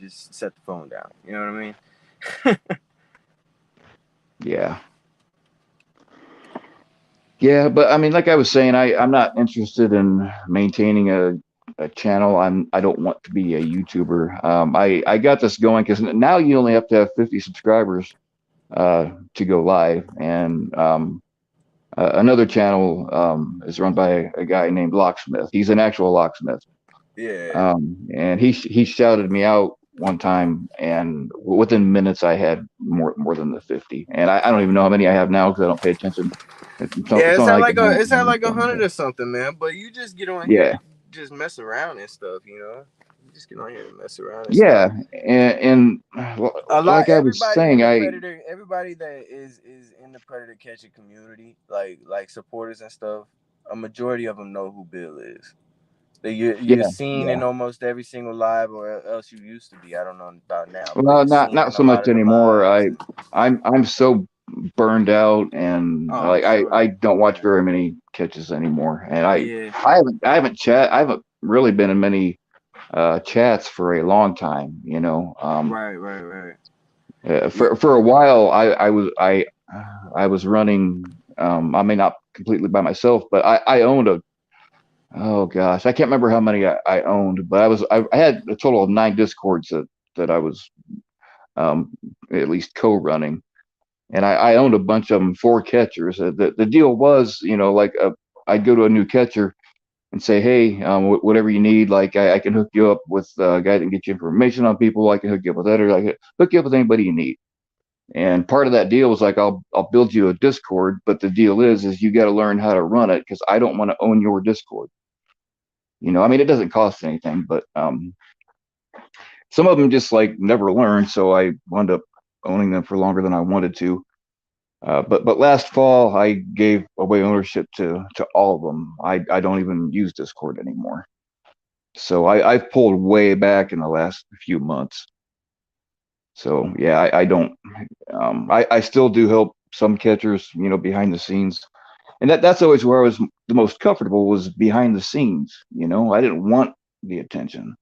S2: just set the phone down. You know what I mean?
S1: yeah, yeah, but I mean, like I was saying, I'm not interested in maintaining a channel. I don't want to be a YouTuber. I got this going because now you only have to have 50 subscribers to go live, and another channel is run by a guy named Locksmith. He's an actual locksmith,
S2: Yeah.
S1: and he shouted me out one time, and within minutes I had more than the 50, and I don't even know how many I have now because I don't pay attention.
S2: Yeah,
S1: Something like
S2: it's had like a
S1: 100
S2: hundred or something, man. But you just get on here
S1: yeah,
S2: to just mess around and stuff, you know. You just get on here to mess around and
S1: yeah,
S2: stuff.
S1: and
S2: A lot,
S1: like I was saying,
S2: everybody that is in the predator catching community, like supporters and stuff. A majority of them know who Bill is. You're
S1: yeah,
S2: seen
S1: yeah.
S2: in almost every single live, or else you used to be. I don't know about now, but
S1: Well,
S2: you're seen
S1: not
S2: in a
S1: so
S2: lot
S1: much
S2: of the
S1: anymore.
S2: lives. And
S1: I'm so burned out, and
S2: Oh,
S1: like
S2: sure.
S1: I don't watch
S2: Yeah.
S1: very many catches anymore. And
S2: Yeah.
S1: I haven't really been in many chats for a long time.
S2: Right. Right. Right. Yeah.
S1: For a while I was running. I mean, not completely by myself, but I owned a oh gosh, I can't remember how many I owned, but I had a total of 9 discords that I was um, at least co-running, and I owned a bunch of them for catchers. The deal was, like I'd go to a new catcher and say, hey, whatever you need, like I can hook you up with a guy that can get you information on people. I can hook you up with that, or I can hook you up with anybody you need. And part of that deal was like I'll build you a Discord, but the deal is you got to learn how to run it because I don't want to own your Discord. I mean, it doesn't cost anything, but some of them just like never learned, so I wound up owning them for longer than I wanted to. But last fall I gave away ownership to all of them. I don't even use Discord anymore. So I've pulled way back in the last few months. So yeah, I don't. I still do help some catchers, behind the scenes, and that's always where I was the most comfortable was behind the scenes. I didn't want the attention.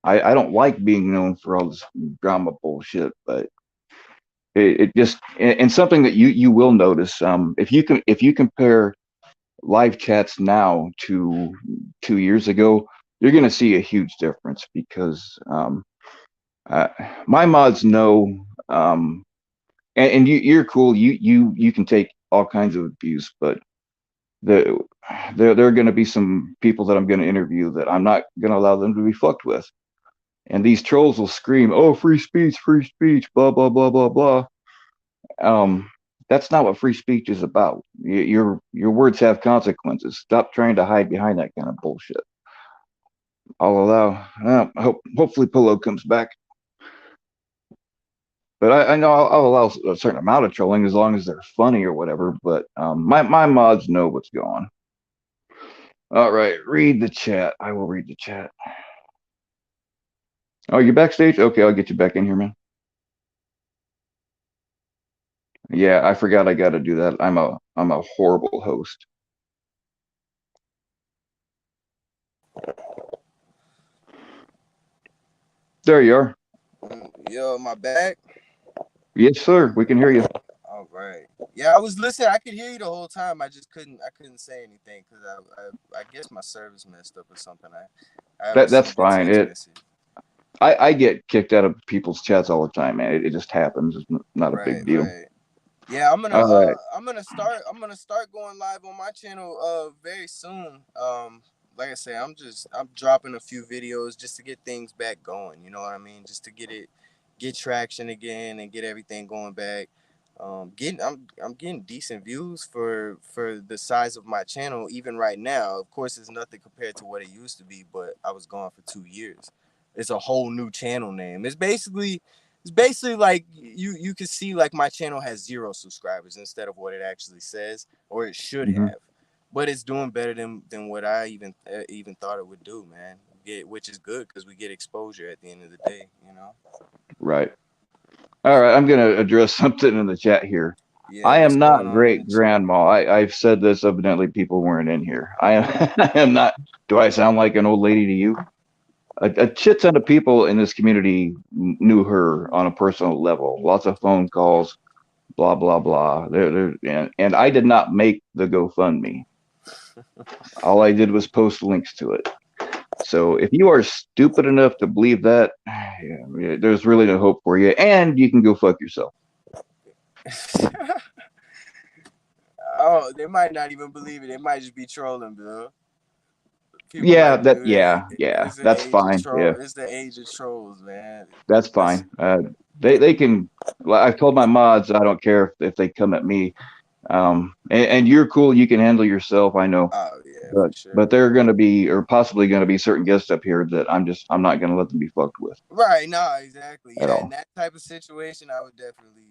S1: I don't like being known for all this drama bullshit, but it just and something that you will notice if you compare live chats now to 2 years ago, you're going to see a huge difference because uh, my mods know, and you're cool. You can take all kinds of abuse, but the there are going to be some people that I'm going to interview that I'm not going to allow them to be fucked with. And these trolls will scream, "Oh, free speech, blah blah blah blah blah." Um, that's not what free speech is about. Your words have consequences. Stop trying to hide behind that kind of bullshit. I'll allow. Hopefully, Polo comes back, but I know I'll allow a certain amount of trolling as long as they're funny or whatever. But my mods know what's going on. All right, read the chat. I will read the chat. Oh, you're backstage? Okay, I'll get you back in here, man. Yeah, I forgot I got to do that. I'm a horrible host. There you are.
S2: Yo, my back.
S1: Yes, sir. We can hear you.
S2: All right. Yeah, I was listening. I could hear you the whole time. I just couldn't. I couldn't say anything because I guess my service messed up or something. I
S1: That's
S2: received a
S1: fine.
S2: text message.
S1: I get kicked out of people's chats all the time, man. It just happens. It's not a
S2: Right.
S1: big deal.
S2: Right. Yeah,
S1: All right.
S2: I'm gonna start going live on my channel very soon. Like I say, I'm dropping a few videos just to get things back going, you know what I mean? Just to get traction again and get everything going back. I'm getting decent views for the size of my channel even right now. Of course it's nothing compared to what it used to be, but I was gone for 2 years. It's a whole new channel name. It's basically like you can see like my channel has 0 subscribers instead of what it actually says or it should
S1: Hmm.
S2: have, but it's doing better than what I even thought it would do, man. Which is good because we get exposure at the end of the day, you know.
S1: Right. All right. I'm gonna address something in the chat here.
S2: Yeah,
S1: I
S2: what's
S1: am
S2: going
S1: not
S2: on in the
S1: great
S2: chat?
S1: grandma. I've said this. Evidently, people weren't in here. I am. I am not. Do I sound like an old lady to you? A shit ton of people in this community knew her on a personal level. Lots of phone calls. Blah blah blah. And I did not make the GoFundMe. All I did was post links to it. So if you are stupid enough to believe that, yeah, there's really no hope for you, and you can go fuck yourself.
S2: Oh, they might not even believe it. They might just be trolling, bro. People
S1: Yeah,
S2: like to
S1: that
S2: do that.
S1: yeah,
S2: It's the
S1: that's
S2: age of
S1: fine.
S2: troll.
S1: Yeah,
S2: It's the age of trolls, man.
S1: that's
S2: Let's.
S1: fine. They can. I've told my mods I don't care if they come at me. And you're cool. You can handle yourself. I know,
S2: Oh yeah,
S1: but
S2: for sure.
S1: but there are going to be or possibly going to be certain guests up here that I'm not going to let them be fucked with
S2: Right, no, exactly.
S1: at
S2: Yeah, in
S1: all.
S2: that type of situation, I would definitely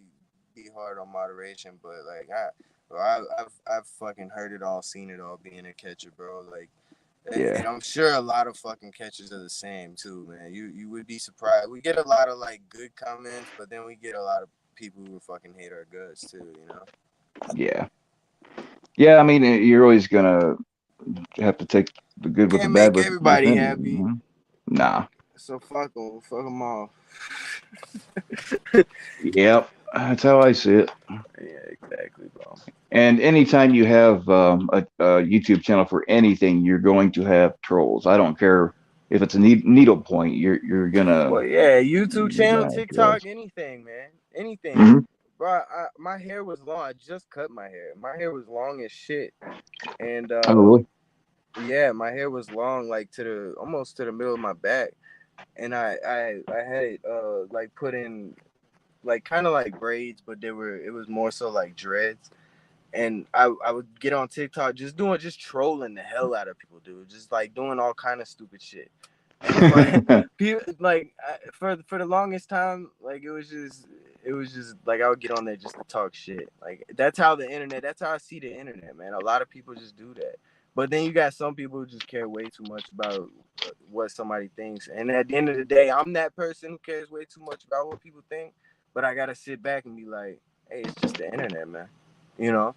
S2: be hard on moderation. But like, I've fucking heard it all, seen it all, being a catcher, bro. Like, and
S1: Yeah.
S2: I'm sure a lot of fucking catchers are the same too, man. You would be surprised. We get a lot of like good comments, but then we get a lot of people who fucking hate our guts too. You know.
S1: Yeah. Yeah, I mean, you're always gonna have to take the good with the
S2: Can't
S1: bad
S2: make
S1: with
S2: everybody
S1: any.
S2: happy,
S1: Nah.
S2: so fuck them all.
S1: Yep. That's how I see it.
S2: Yeah, exactly, bro.
S1: And anytime you have a YouTube channel for anything, you're going to have trolls. I don't care if it's a needlepoint.
S2: Well, yeah, YouTube
S1: You're
S2: channel,
S1: gonna have
S2: TikTok,
S1: trolls.
S2: anything, man, anything.
S1: Hmm.
S2: Bro, my hair was long. I just cut my hair. My hair was long as shit, and
S1: Oh, really?
S2: yeah, my hair was long, like to the almost to the middle of my back, and I had it like put in like kind of like braids, but it was more so like dreads. And I would get on TikTok just trolling the hell out of people, dude. Just like doing all kind of stupid shit. And for people like for the longest time, like it was just like I would get on there just to talk shit. Like that's how I see the internet, man. A lot of people just do that. But then you got some people who just care way too much about what somebody thinks. And at the end of the day, I'm that person who cares way too much about what people think. But I gotta sit back and be like, hey, it's just the internet, man. You know?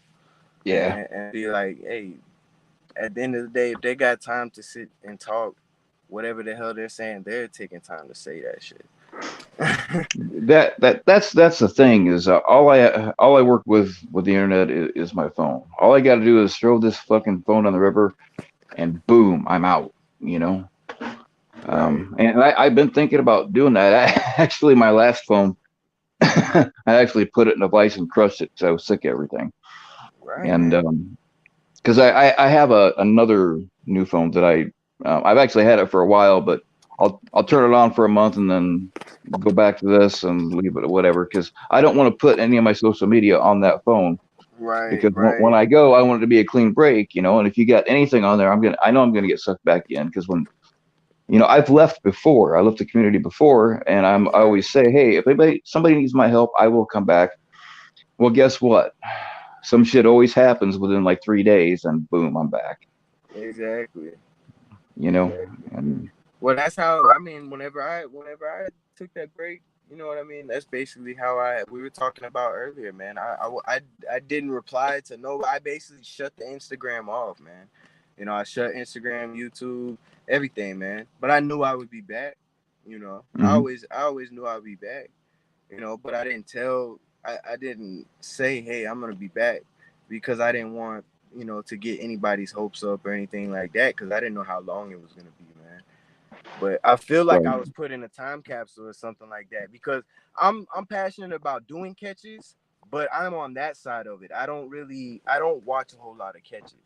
S1: Yeah.
S2: And be like, hey, at the end of the day, if they got time to sit and talk, whatever the hell they're saying, they're taking time to say that shit.
S1: That's the thing is all I work with the internet is my phone. All I got to do is throw this fucking phone on the river, and boom, I'm out. You know.
S2: Right,
S1: And I've been thinking about doing that. Actually, my last phone, I actually put it in a vice and crushed it because I was sick of everything.
S2: right,
S1: And
S2: man.
S1: because I have another new phone that I've actually had it for a while, but I'll turn it on for a month and then go back to this and leave it or whatever because I don't want to put any of my social media on that phone
S2: Right,
S1: because when
S2: right.
S1: I go, I want it to be a clean break, you know. And if you got anything on there, I know I'm gonna get sucked back in because when I've left before, I left the community before, and I
S2: Yeah,
S1: always say, hey, if somebody needs my help, I will come back. Well, guess what? Some shit always happens within like 3 days, and boom, I'm back.
S2: exactly,
S1: You know,
S2: exactly.
S1: and
S2: Well, that's how I mean. Whenever I took that break, you know what I mean. That's basically how we were talking about earlier, man. I didn't reply to no. I basically shut the Instagram off, man. You know, I shut Instagram, YouTube, everything, man. But I knew I would be back. You know,
S1: mhm,
S2: I always knew I would be back. You know, but I didn't say, hey, I'm gonna be back because I didn't want to get anybody's hopes up or anything like that because I didn't know how long it was gonna be, man. But I feel like I
S1: right,
S2: was put in a time capsule or something like that because I'm passionate about doing catches, but I'm on that side of it. I don't watch a whole lot of catches.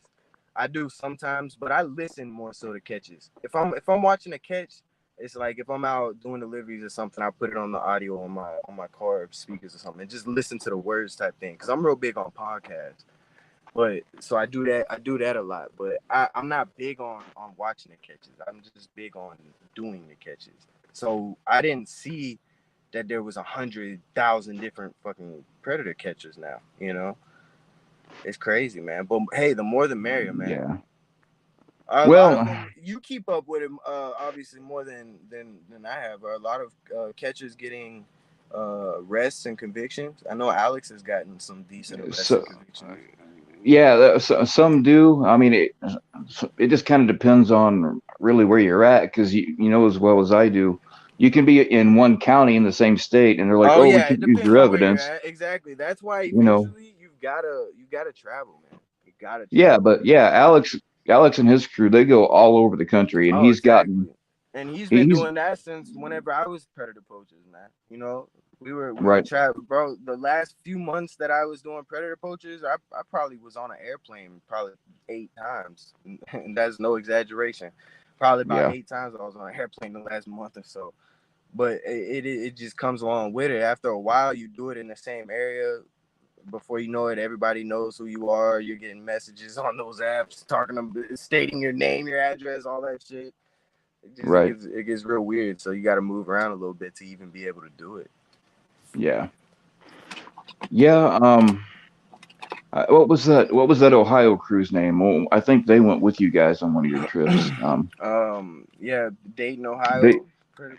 S2: I do sometimes, but I listen more so to catches. If I'm watching a catch, it's like if I'm out doing deliveries or something, I put it on the audio on my car speakers or something and just listen to the words type thing. Cause I'm real big on podcasts. But so I do that. I do that a lot. But I'm not big on watching the catches. I'm just big on doing the catches. So I didn't see that there was 100,000 different fucking predator catchers now. You know, it's crazy, man. But hey, the more the merrier, man.
S1: yeah.
S2: A lot of
S1: Well,
S2: them, you keep up with them, obviously more than I have. A lot of catchers getting arrests and convictions. I know Alex has gotten some decent arrests and
S1: so
S2: convictions.
S1: yeah, some do. I mean, it just kind of depends on really where you're at because you know as well as I do. You can be in one county in the same state, and they're like,
S2: Oh
S1: "Oh, we
S2: yeah, it
S1: can't use
S2: depends
S1: your
S2: on where you're
S1: evidence."
S2: at. Exactly. That's why
S1: You know,
S2: eventually you gotta travel, man. You gotta
S1: yeah,
S2: travel
S1: but yeah,
S2: eventually.
S1: Alex and his crew, they go all over the country, and
S2: Oh,
S1: he's gotten
S2: exactly. And he's been
S1: he's
S2: doing that since whenever I was predator poachers, man. You know, we were
S1: right,
S2: traveling, bro. The last few months that I was doing predator poachers, I probably was on an airplane probably 8 times, and that's no exaggeration. Probably about
S1: yeah,
S2: 8 times I was on an airplane the last month or so. But it just comes along with it. After a while, you do it in the same area. Before you know it, everybody knows who you are. You're getting messages on those apps talking about stating your name, your address, all that shit.
S1: right,
S2: It gets real weird. So you got to move around a little bit to even be able to do it.
S1: yeah, yeah. What was that? What was that Ohio crew's name? Well, I think they went with you guys on one of your trips.
S2: Yeah, Dayton,
S1: They
S2: Ohio.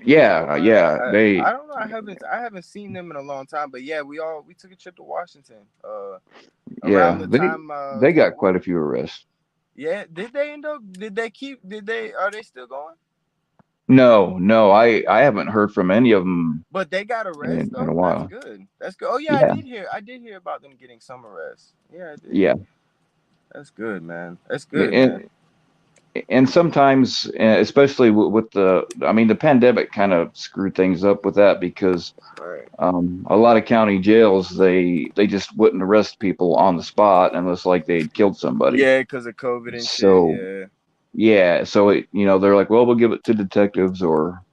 S1: Yeah, yeah.
S2: I don't know. I haven't seen them in a long time. But yeah, we took a trip to Washington. Around
S1: Yeah,
S2: the time.
S1: they got quite a few arrests.
S2: Yeah. Did they end up? Did they keep? Did they? Are they still going?
S1: No, no, I haven't heard from any of them
S2: But they got arrested
S1: in a
S2: though. That's
S1: while.
S2: good. That's good. Oh yeah, I
S1: Yeah,
S2: did hear. I did hear about them getting some arrests. Yeah, I did.
S1: yeah.
S2: That's good, man. That's good, man.
S1: And sometimes, especially with the, I mean, the pandemic kind of screwed things up with that because
S2: All right.
S1: a lot of county jails they just wouldn't arrest people on the spot unless like they'd killed somebody.
S2: Yeah, because of COVID and shit.
S1: So
S2: Yeah.
S1: yeah, so they're like, well, we'll give it to detectives or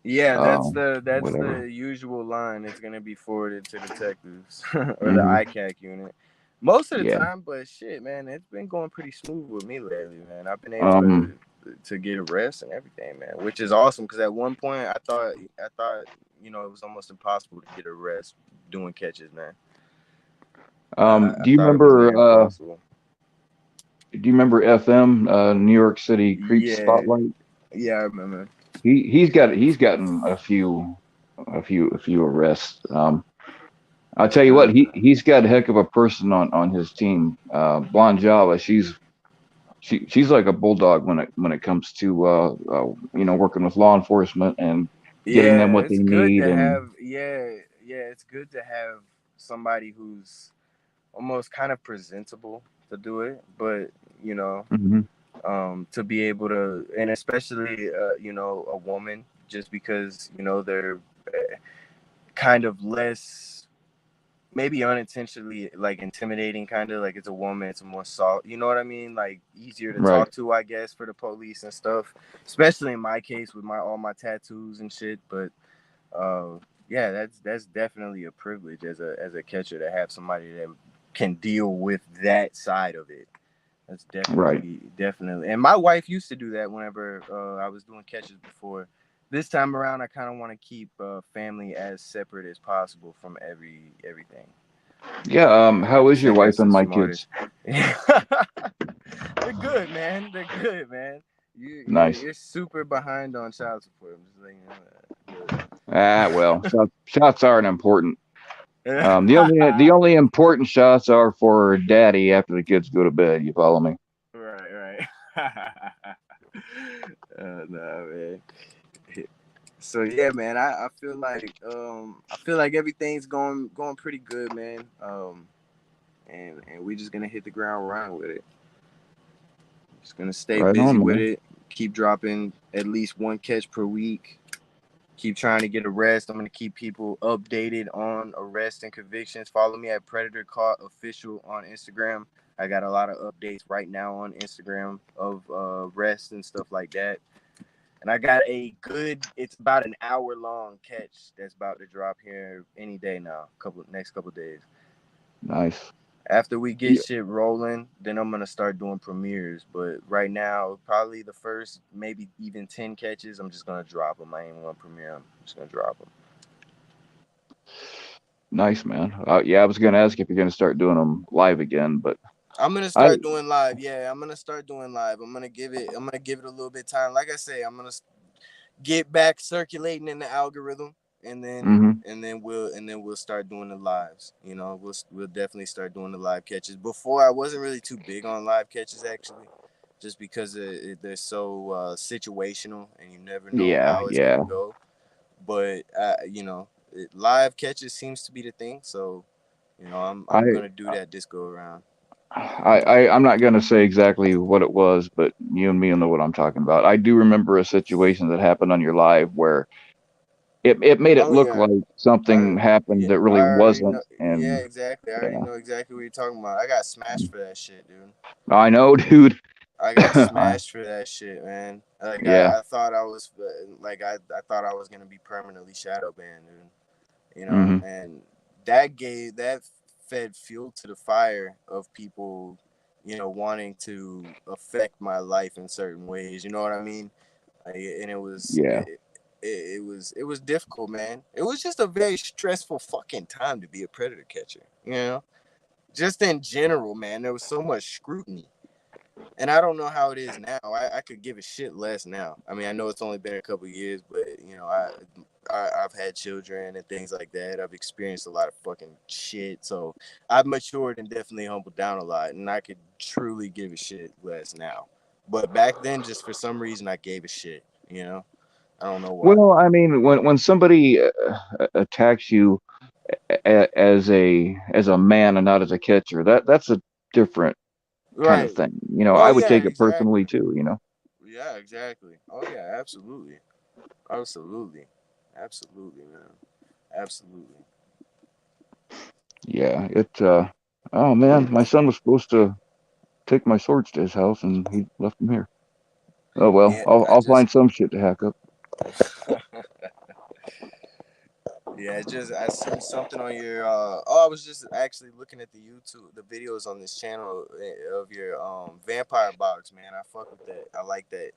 S2: Yeah, that's the
S1: whatever.
S2: usual line. It's gonna be forwarded to detectives or the
S1: Hmm.
S2: ICAC unit. Most of the
S1: Yeah.
S2: time, but shit, man, it's been going pretty smooth with me lately, man. I've been able
S1: Um.
S2: to get arrests and everything, man, which is awesome. Because at one point, I thought it was almost impossible to get arrests doing catches, man. I
S1: Do you
S2: thought it was
S1: remember?
S2: near impossible.
S1: Do you remember FM? New York City Creek
S2: Yeah,
S1: Spotlight.
S2: yeah, I remember.
S1: He's gotten a few arrests. I'll
S2: That's
S1: tell you what,
S2: good, man.
S1: he's got a heck of a person on his team. Blonde Java, she's like a bulldog when it comes to working with law enforcement and getting them
S2: Yeah,
S1: what they
S2: it's good
S1: need
S2: to
S1: and
S2: have. Yeah, it's good to have somebody who's almost kind of presentable to do it, but you know,
S1: Mhm.
S2: to be able to, and especially a woman, just because they're kind of less, maybe unintentionally, like intimidating, kind of like it's a woman, it's a more soft, you know what I mean, like easier to
S1: Right,
S2: talk to, I guess, for the police and stuff, especially in my case with my all my tattoos and shit. But uh, yeah, that's definitely a privilege as a catcher to have somebody that can deal with that side of it. That's
S1: right.
S2: definitely. And my wife used to do that whenever I was doing catches before. This time around, I kind of want to keep family as separate as possible from everything.
S1: Yeah. How
S2: I
S1: is your
S2: think
S1: wife
S2: that's
S1: and
S2: the
S1: my kids?
S2: smartest. They're good, man. They're good, man.
S1: Nice.
S2: You're super behind on child support. I'm just letting you know
S1: Ah, well,
S2: that.
S1: shots aren't important. The
S2: But
S1: only important shots are for daddy after the kids go to bed. You follow me?
S2: right, right. No, man. So yeah, man. I feel like everything's going pretty good, man. And we're just gonna hit the ground running with it. Just gonna stay
S1: Right
S2: busy
S1: on,
S2: with
S1: man.
S2: it. Keep dropping at least one catch per week. Keep trying to get arrests. I'm gonna keep people updated on arrests and convictions. Follow me at Predator Caught Official on Instagram. I got a lot of updates right now on Instagram of arrests and stuff like that. And I got a good. It's about an hour long catch that's about to drop here any day now. Next couple days.
S1: Nice.
S2: After we get
S1: Yeah.
S2: shit rolling, then I'm gonna start doing premieres. But right now, probably the first maybe even 10 catches, I'm just gonna drop them. I ain't gonna premiere them. I'm just gonna drop them.
S1: Nice, man. Yeah, I was gonna ask if you're gonna start doing them live again, but
S2: I'm gonna
S1: I.
S2: start doing live. Yeah, I'm gonna start doing live. I'm gonna give it a little bit of time. Like I say, I'm gonna get back circulating in the algorithm, and then
S1: Hmm.
S2: we'll start doing the lives. We'll definitely start doing the live catches. Before I wasn't really too big on live catches actually, just because they're so situational and you never know
S1: Yeah,
S2: how it's gonna
S1: yeah.
S2: go. But live catches seems to be the thing. So I'm
S1: I,
S2: gonna do that this go around.
S1: I'm not gonna say exactly what it was, but you and me will know what I'm talking about. I do remember a situation that happened on your live where it made it
S2: Oh
S1: look
S2: yeah.
S1: like
S2: I
S1: something happened
S2: yeah,
S1: that
S2: I
S1: really
S2: already
S1: wasn't,
S2: know. Yeah,
S1: and
S2: exactly. I already
S1: yeah,
S2: know exactly what you're talking about. I got smashed for that shit, dude.
S1: I know, dude.
S2: I got smashed for that shit, man. Like
S1: Yeah.
S2: I thought I was like I thought I was gonna be permanently shadow banned, dude.
S1: Hmm.
S2: And that fed fuel to the fire of people, wanting to affect my life in certain ways. You know what I mean? And
S1: Yeah.
S2: it was difficult, man. It was just a very stressful fucking time to be a predator catcher. Just in general, man. There was so much scrutiny. And I don't know how it is now. I could give a shit less now. I mean, I know it's only been a couple years, but you know, I've had children and things like that. I've experienced a lot of fucking shit, so I've matured and definitely humbled down a lot, and I could truly give a shit less now. But back then, just for some reason, I gave a shit. You know, I don't know why.
S1: Well, I mean, when somebody attacks you as a man and not as a catcher, that's a different kind of
S2: Right.
S1: thing. You know,
S2: Oh
S1: I would
S2: yeah,
S1: take it personally
S2: exactly.
S1: too. You know.
S2: Yeah, exactly. Oh yeah, absolutely, absolutely, absolutely, man, absolutely.
S1: Yeah. Oh man, my son was supposed to take my swords to his house, and he left them here. Oh well,
S2: Yeah,
S1: I'll
S2: I just
S1: find some shit to hack up.
S2: yeah, I seen something on your oh, I was just actually looking at the videos on this channel of your vampire box, man. I fuck with that. I like that.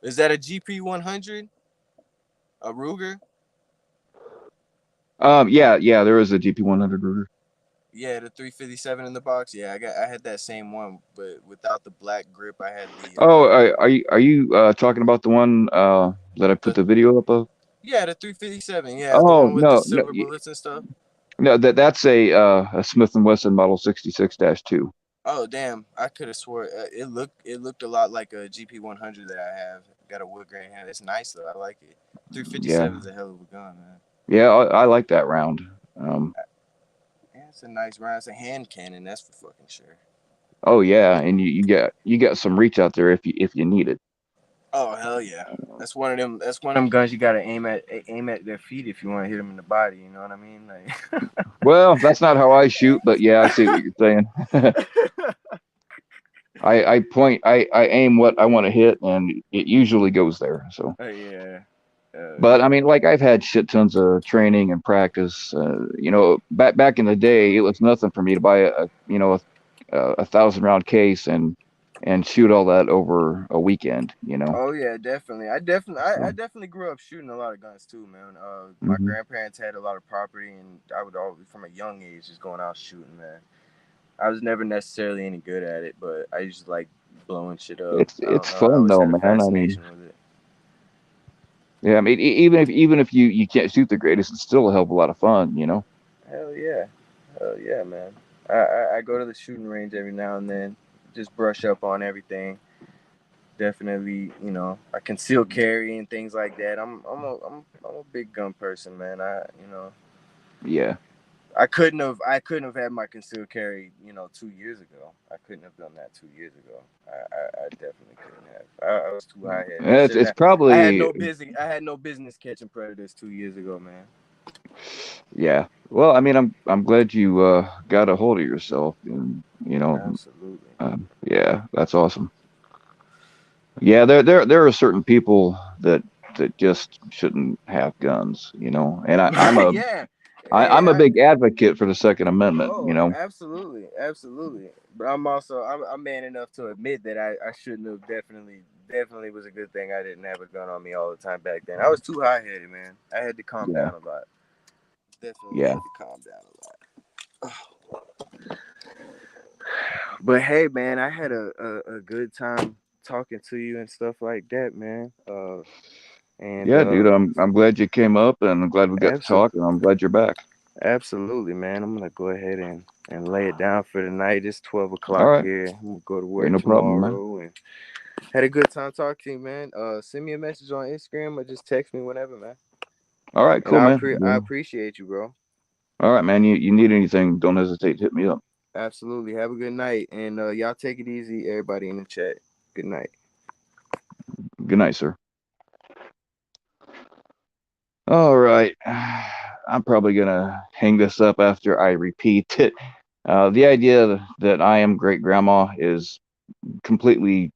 S2: Is that a GP 100? A Ruger?
S1: Yeah, there is a GP 100 Ruger.
S2: Yeah, the 357 in the box. Yeah, I had that same one, but without the black grip. I had
S1: Oh, are you talking about the one that I put
S2: the
S1: the video up of?
S2: yeah, the 357. Yeah, the
S1: Oh
S2: one with the
S1: no, no,
S2: silver bullets and stuff.
S1: no, that's a Smith and Wesson Model 66-2.
S2: Oh damn! I could have swore it looked a lot like a GP 100 that I have. Got a wood grain hand. It's nice though. I like it.
S1: Yeah,
S2: 357 is a hell of a gun, man.
S1: yeah, I like that round. Um,
S2: Yeah, it's a nice round. It's a hand cannon. That's for fucking sure.
S1: oh yeah, and you got some reach out there if you need it.
S2: Oh hell yeah! That's one of them. That's one of them guns you gotta aim at their feet if you want to hit them in the body. You know what I mean? Like.
S1: Well, that's not how I shoot, but yeah, I see what you're saying. I aim what I want to hit, and it usually goes there. So.
S2: Yeah.
S1: But I
S2: Yeah.
S1: mean, like I've had shit tons of training and practice. Back in the day, it was nothing for me to buy a 1,000 round case and shoot all that over a weekend.
S2: Oh yeah, definitely. I
S1: So,
S2: definitely grew up shooting a lot of guns too, man. My
S1: hmm
S2: grandparents had a lot of property, and I would always, from a young age, just going out shooting, man. I was never necessarily any good at it, but I just like blowing shit up.
S1: it's
S2: I don't
S1: it's
S2: know. I
S1: fun
S2: always
S1: though,
S2: had a
S1: man. I mean,
S2: fascination with it.
S1: yeah, I mean, even if you can't shoot the greatest, it's still a hell of a lot of fun.
S2: Hell yeah, hell yeah, man. I go to the shooting range every now and then, just brush up on everything. Definitely, I conceal carry and things like that. I'm a big gun person, man.
S1: Yeah,
S2: I couldn't have had my concealed carry, 2 years ago. I couldn't have done that 2 years ago. I definitely couldn't have. I was too high headed. I
S1: it's
S2: shouldn't
S1: it's
S2: have. I had
S1: probably
S2: no business. I had no business catching predators 2 years ago, man.
S1: yeah. Well, I mean, I'm glad you got a hold of yourself, and
S2: Absolutely.
S1: yeah, that's awesome. Yeah, there are certain people that just shouldn't have guns. And
S2: Yeah.
S1: I'm a
S2: Yeah.
S1: big advocate for the Second Amendment.
S2: Oh, absolutely, absolutely. But I'm man enough to admit that I shouldn't have. Definitely was a good thing I didn't have a gun on me all the time back then. I was too high headed, man. I had to calm
S1: Yeah,
S2: down a lot. Definitely
S1: yeah.
S2: had to calm down a lot. But hey, man, I had a good time talking to you and stuff like that, man. And
S1: Yeah, dude, I'm glad you came up, and I'm glad we got to
S2: absolutely.
S1: talk, and I'm glad you're back.
S2: Absolutely, man. I'm gonna go ahead and lay it down for the night. It's 12
S1: All
S2: o'clock
S1: right,
S2: here. I'm gonna go to
S1: ain't
S2: work
S1: no problem, man.
S2: tomorrow and had a good time talking to you, man. Send me a message on Instagram or just text me whenever, man.
S1: All right,
S2: And
S1: cool, man.
S2: I
S1: Well,
S2: appreciate you, bro.
S1: all right, man. You need anything? Don't hesitate to hit me up.
S2: Absolutely. Have a good night, and y'all take it easy, everybody in the chat. Good night.
S1: Good night, sir. All right, I'm probably gonna hang this up after I repeat it. The idea that I am great grandma is completely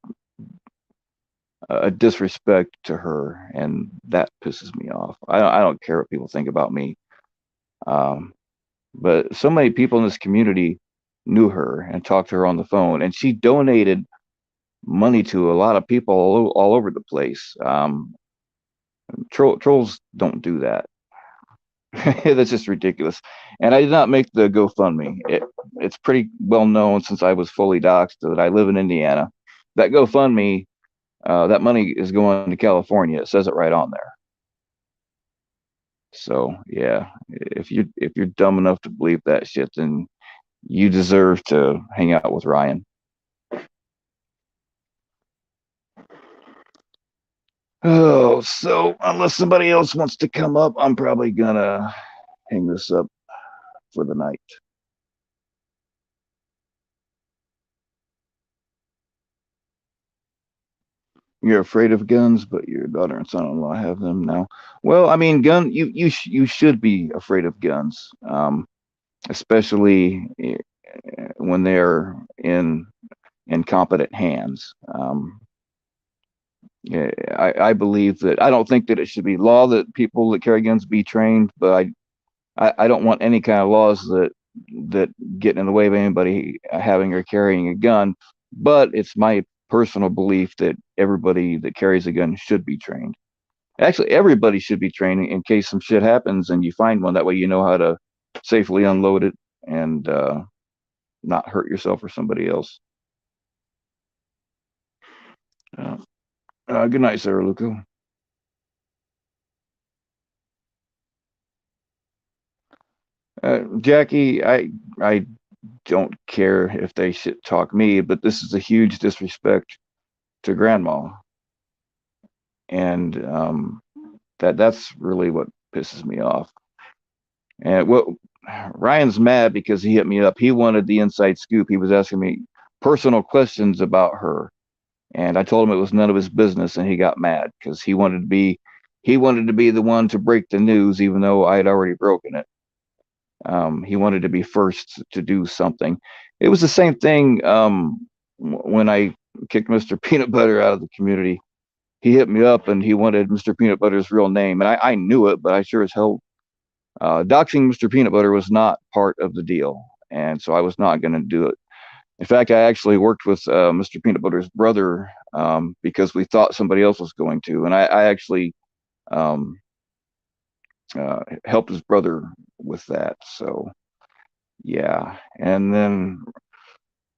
S1: a disrespect to her, and that pisses me off. I don't care what people think about me. Um, but so many people in this community knew her and talked to her on the phone, and she donated money to a lot of people all over the place. Trolls don't do that. That's just ridiculous. And I did not make the GoFundMe. It's pretty well known since I was fully doxxed that I live in Indiana. that GoFundMe, that money is going to California. It says it right on there. So yeah, if you're dumb enough to believe that shit, then you deserve to hang out with Ryan. Oh, so unless somebody else wants to come up, I'm probably gonna hang this up for the night. You're afraid of guns, but your daughter and son-in-law have them now. Well, I mean, you should be afraid of guns, especially when they're in incompetent hands. Yeah, I believe that I don't think that it should be law that people that carry guns be trained, but I don't want any kind of laws that get in the way of anybody having or carrying a gun. But it's my personal belief that everybody that carries a gun should be trained. Actually, everybody should be trained in case some shit happens and you find one. That way, you know how to safely unload it and not hurt yourself or somebody else. Uh, good night, Sarah Luco. Jackie, I don't care if they shit talk me, but this is a huge disrespect to grandma, and that's really what pisses me off. And what Ryan's mad because he hit me up. He wanted the inside scoop. He was asking me personal questions about her, and I told him it was none of his business, and he got mad because he wanted to be the one to break the news, even though I had already broken it. He wanted to be first to do something. It was the same thing when I kicked Mr. Peanut Butter out of the community. He hit me up and he wanted Mr. Peanut Butter's real name, and I knew it, but I sure as hell doxing Mr. Peanut Butter was not part of the deal, and so I was not going to do it. In fact, I actually worked with Mr. Peanut Butter's brother because we thought somebody else was going to, and I actually um, helped his brother with that. So yeah, and then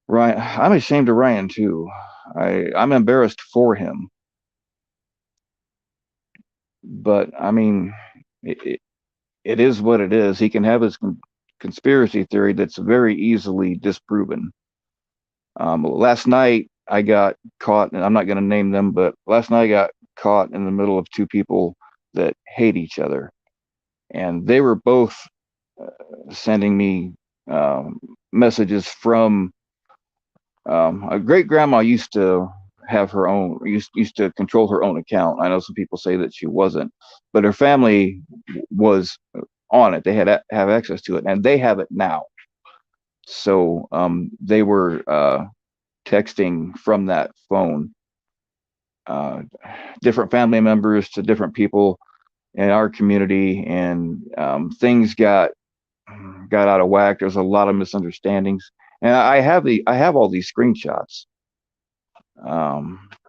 S1: Ryan, I'm ashamed of Ryan too. I'm embarrassed for him, but I mean, it is what it is. He can have his conspiracy theory that's very easily disproven. Last night I got caught, and I'm not going to name them, but last night I got caught in the middle of two people that hate each other, and they were both sending me messages from a great grandma used to have her own used to control her own account. I know some people say that she wasn't, but her family was on it. They had have access to it, and they have it now. So they were texting from that phone, uh, different family members to different people in our community, and things got out of whack. There's a lot of misunderstandings, and I have all these screenshots.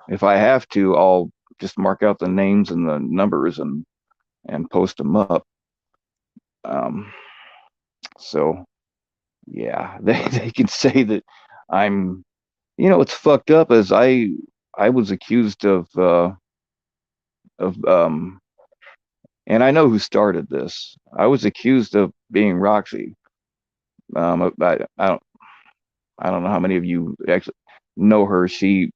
S1: If I have to, I'll just mark out the names and the numbers and post them up. Um, so yeah, they can say that I'm. It's fucked up as I was accused of and I know who started this. I was accused of being Roxy. I don't know how many of you actually know her. She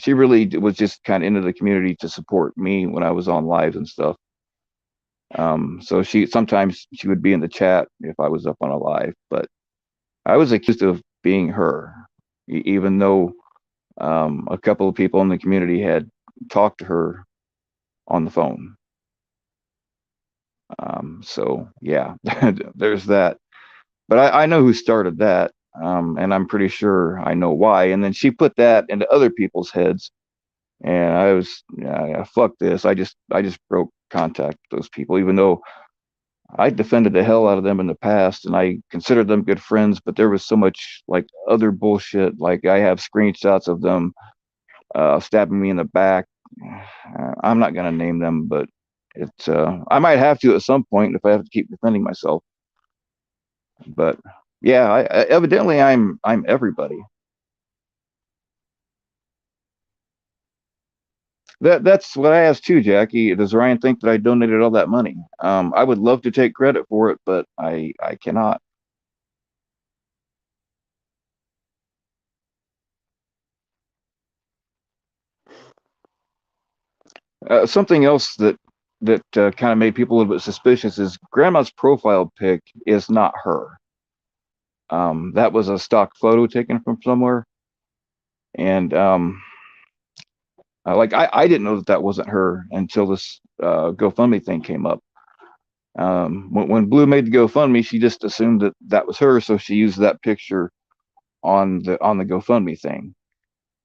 S1: really was just kind of into the community to support me when I was on lives and stuff. So she would be in the chat if I was up on a live, but I was accused of being her, even though a couple of people in the community had talked to her on the phone. So yeah, there's that. But I know who started that, and I'm pretty sure I know why. And then she put that into other people's heads, and I was, yeah, fuck this. I just broke contact with those people, even though I defended the hell out of them in the past, and I considered them good friends. But there was so much like other bullshit. Like I have screenshots of them stabbing me in the back. I'm not gonna name them, but I might have to at some point if I have to keep defending myself. But yeah, evidently I'm everybody. That's what I asked too, Jackie. Does Ryan think that I donated all that money? I would love to take credit for it, but I cannot. Something else that kind of made people a little bit suspicious is Grandma's profile pic is not her. That was a stock photo taken from somewhere, and like I didn't know that that wasn't her until this GoFundMe thing came up. When Blue made the GoFundMe, she just assumed that that was her, so she used that picture on the GoFundMe thing.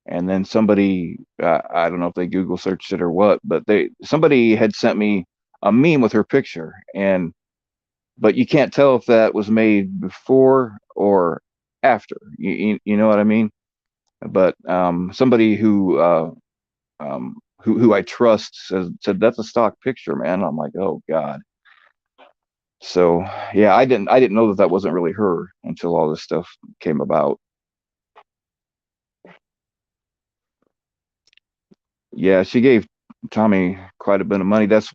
S1: And then somebody, I don't know if they Google searched it or what, but somebody had sent me a meme with her picture, and but you can't tell if that was made before or after. You know what I mean? But somebody who I trust said that's a stock picture, man. I'm like, oh God. So yeah, I didn't know that that wasn't really her until all this stuff came about. Yeah, she gave Tommy quite a bit of money. That's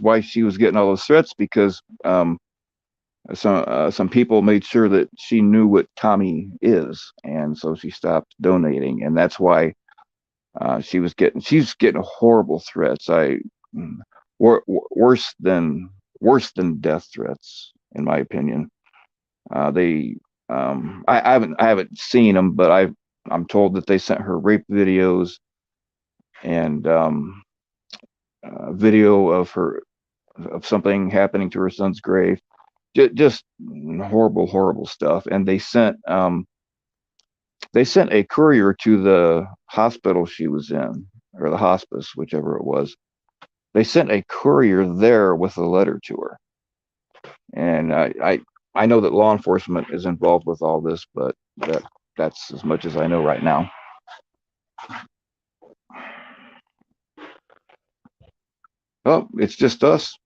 S1: why she was getting all those threats because some people made sure that she knew what Tommy is, and so she stopped donating, and that's why she's getting horrible threats. Mm, worse than death threats, in my opinion. They I haven't seen them, but I'm told that they sent her rape videos and video of something happening to her son's grave. Just horrible, horrible stuff. And they sent a courier to the hospital she was in, or the hospice, whichever it was. They sent a courier there with a letter to her. And I know that law enforcement is involved with all this, but that's as much as I know right now. Oh, it's just us.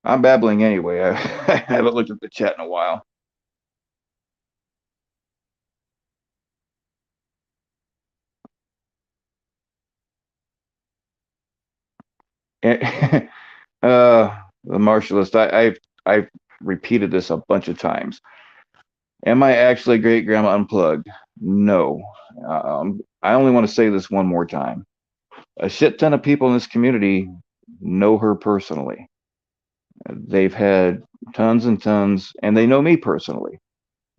S1: I'm babbling anyway. I haven't looked at the chat in a while. The martialist. I've repeated this a bunch of times. Am I actually great grandma unplugged? No. I only want to say this one more time. A shit ton of people in this community know her personally. They've had tons and tons, and they know me personally.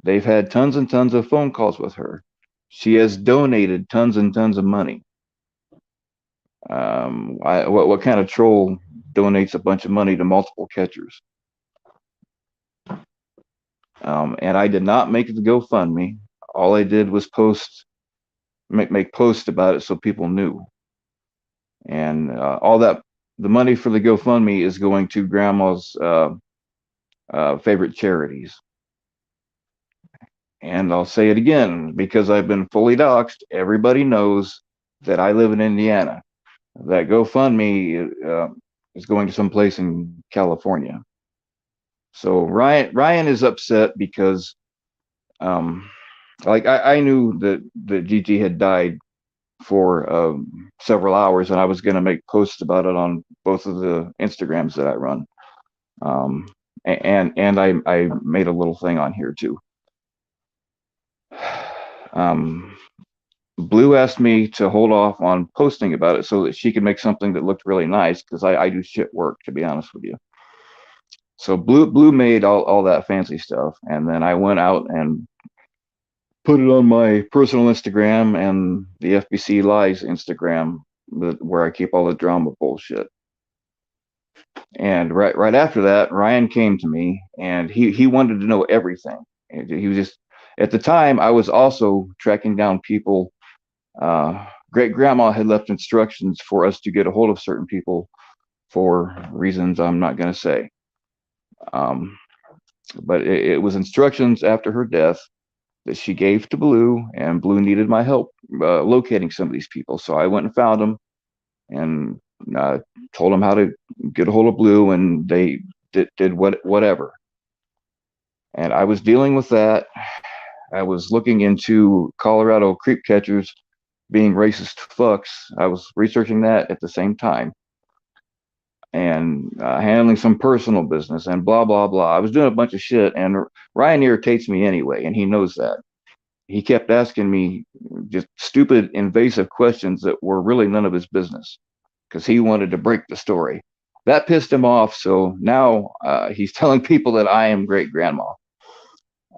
S1: They've had tons and tons of phone calls with her. She has donated tons and tons of money. What kind of troll donates a bunch of money to multiple catchers? And I did not make the GoFundMe. All I did was make posts about it so people knew. And all that, the money for the GoFundMe is going to Grandma's favorite charities. And I'll say it again because I've been fully doxxed. Everybody knows that I live in Indiana. That GoFundMe is going to some place in California. So Ryan is upset because like I knew that Gigi had died for several hours, and I was going to make posts about it on both of the Instagrams that I run. And I made a little thing on here too. Um, Blue asked me to hold off on posting about it so that she could make something that looked really nice because I do shit work, to be honest with you. So Blue made all that fancy stuff, and then I went out and put it on my personal Instagram and the FBC Lies Instagram, where I keep all the drama bullshit. And right after that, Ryan came to me, and he wanted to know everything. And he was just at the time I was also tracking down people. Great grandma had left instructions for us to get a hold of certain people for reasons I'm not going to say. Um, but it was instructions after her death that she gave to Blue, and Blue needed my help locating some of these people. So I went and found them and told them how to get a hold of Blue, and they did whatever. And I was dealing with that. I was looking into Colorado creep catchers being racist fucks. I was researching that at the same time and handling some personal business and blah blah blah. I was doing a bunch of shit, and Ryan irritates me anyway, and he knows that. He kept asking me just stupid, invasive questions that were really none of his business because he wanted to break the story. That pissed him off, so now he's telling people that I am great grandma.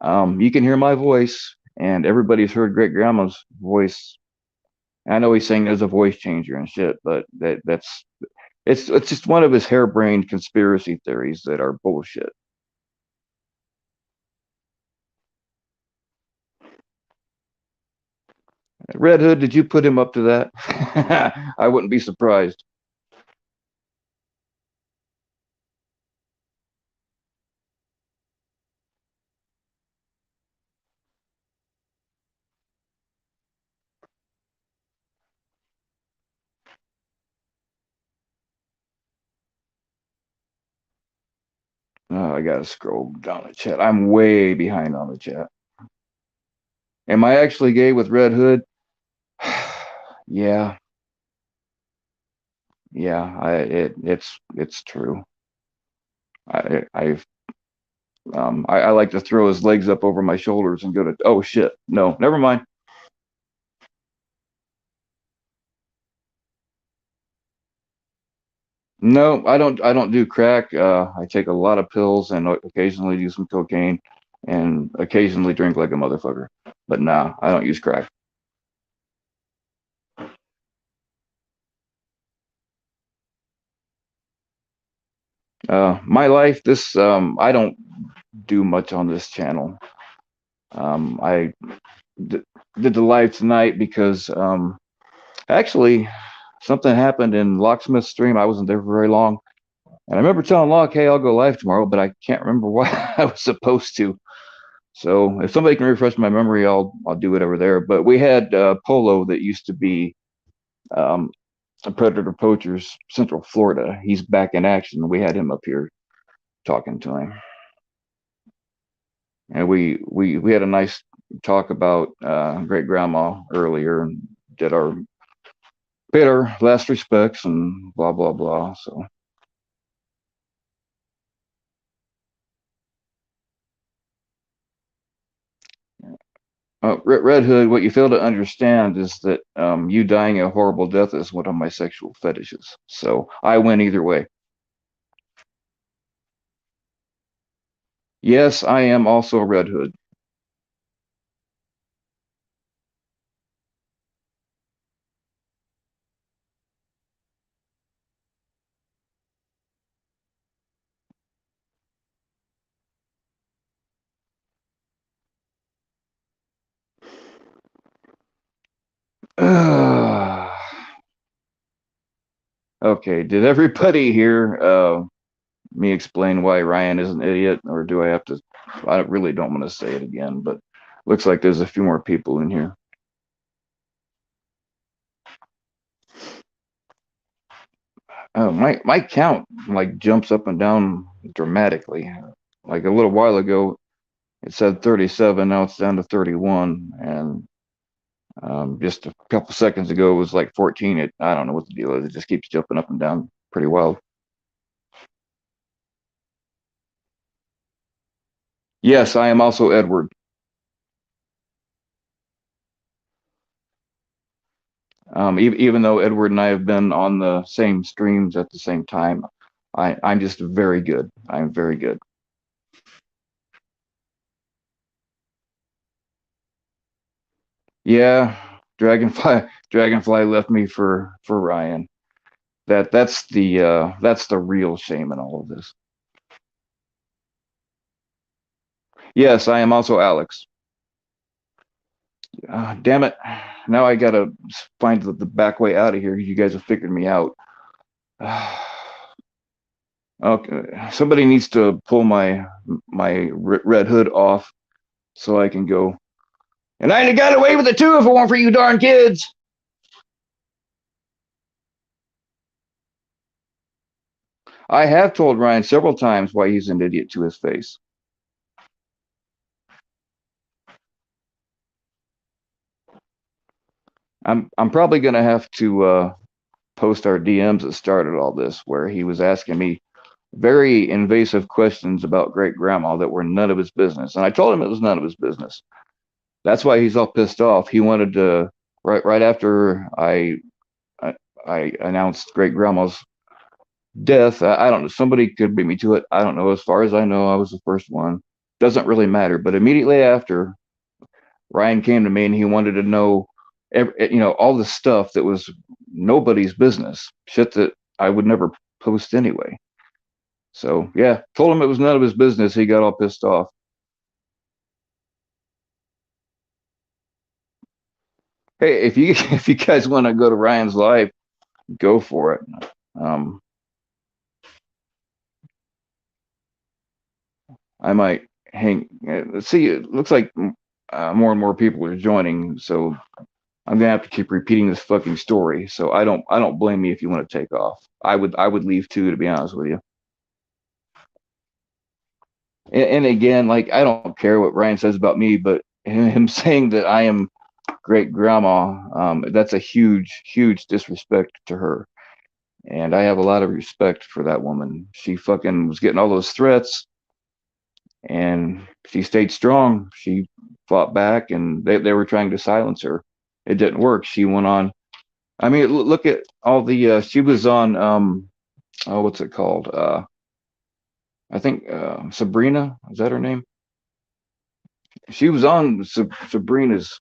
S1: You can hear my voice, and everybody's heard great grandma's voice. I know he's saying there's a voice changer and shit, but that's it's just one of his harebrained conspiracy theories that are bullshit. Red Hood, did you put him up to that? I wouldn't be surprised. Oh, I gotta scroll down the chat. I'm way behind on the chat. Am I actually gay with Red Hood? Yeah, yeah. It's true. I like to throw his legs up over my shoulders and go to, oh shit, no, never mind. No, I don't do crack. I take a lot of pills and occasionally do some cocaine and occasionally drink like a motherfucker. But nah, I don't use crack. My life, this I don't do much on this channel. I d did the live tonight because actually something happened in Locksmith's stream. I wasn't there for very long. And I remember telling Locke, hey, I'll go live tomorrow, but I can't remember why I was supposed to. So if somebody can refresh my memory, I'll do whatever there. But we had Polo that used to be um, a Predator Poachers Central Florida. He's back in action. We had him up here talking to him, and we had a nice talk about great grandma earlier and did our paid our last respects and blah blah blah. So Red Hood, what you fail to understand is that you dying a horrible death is one of my sexual fetishes. So I win either way. Yes, I am also a Red Hood. Okay, did everybody hear me explain why Ryan is an idiot, or do I have to? I really don't want to say it again, but looks like there's a few more people in here. My count like jumps up and down dramatically. Like a little while ago, it said 37, now it's down to 31, and just a couple seconds ago it was like 14. I don't know what the deal is. It just keeps jumping up and down pretty wild. Yes, I am also Edward. Even though Edward and I have been on the same streams at the same time, I'm just very good. I'm very good. Yeah, Dragonfly left me for Ryan. That's the real shame in all of this. Yes, I am also Alex. Damn it! Now I gotta find the back way out of here. You guys have figured me out. Okay, somebody needs to pull my red hood off so I can go. And I'd have got away with it too if it weren't for you darn kids. I have told Ryan several times why he's an idiot to his face. I'm probably gonna have to post our DMs that started all this, where he was asking me very invasive questions about great grandma that were none of his business, and I told him it was none of his business. That's why he's all pissed off. He wanted to right after I, I announced great grandma's death. I don't know. Somebody could beat me to it. I don't know. As far as I know, I was the first one. Doesn't really matter. But immediately after, Ryan came to me and he wanted to know, all the stuff that was nobody's business, shit that I would never post anyway. So yeah, told him it was none of his business. He got all pissed off. Hey, if you if you guys want to go to Ryan's live, go for it. Um, I might hang. Let's see. It looks like more and more people are joining, so I'm gonna have to keep repeating this fucking story. So I don't blame me if you want to take off. I would leave too, to be honest with you. And again, like I don't care what Ryan says about me, but him saying that I am great grandma, that's a huge disrespect to her. And I have a lot of respect for that woman. She fucking was getting all those threats and she stayed strong. She fought back and they were trying to silence her. It didn't work. She went on. I mean, look at all the, she was on, oh, what's it called? I think Sabrina, is that her name? She was on Sabrina's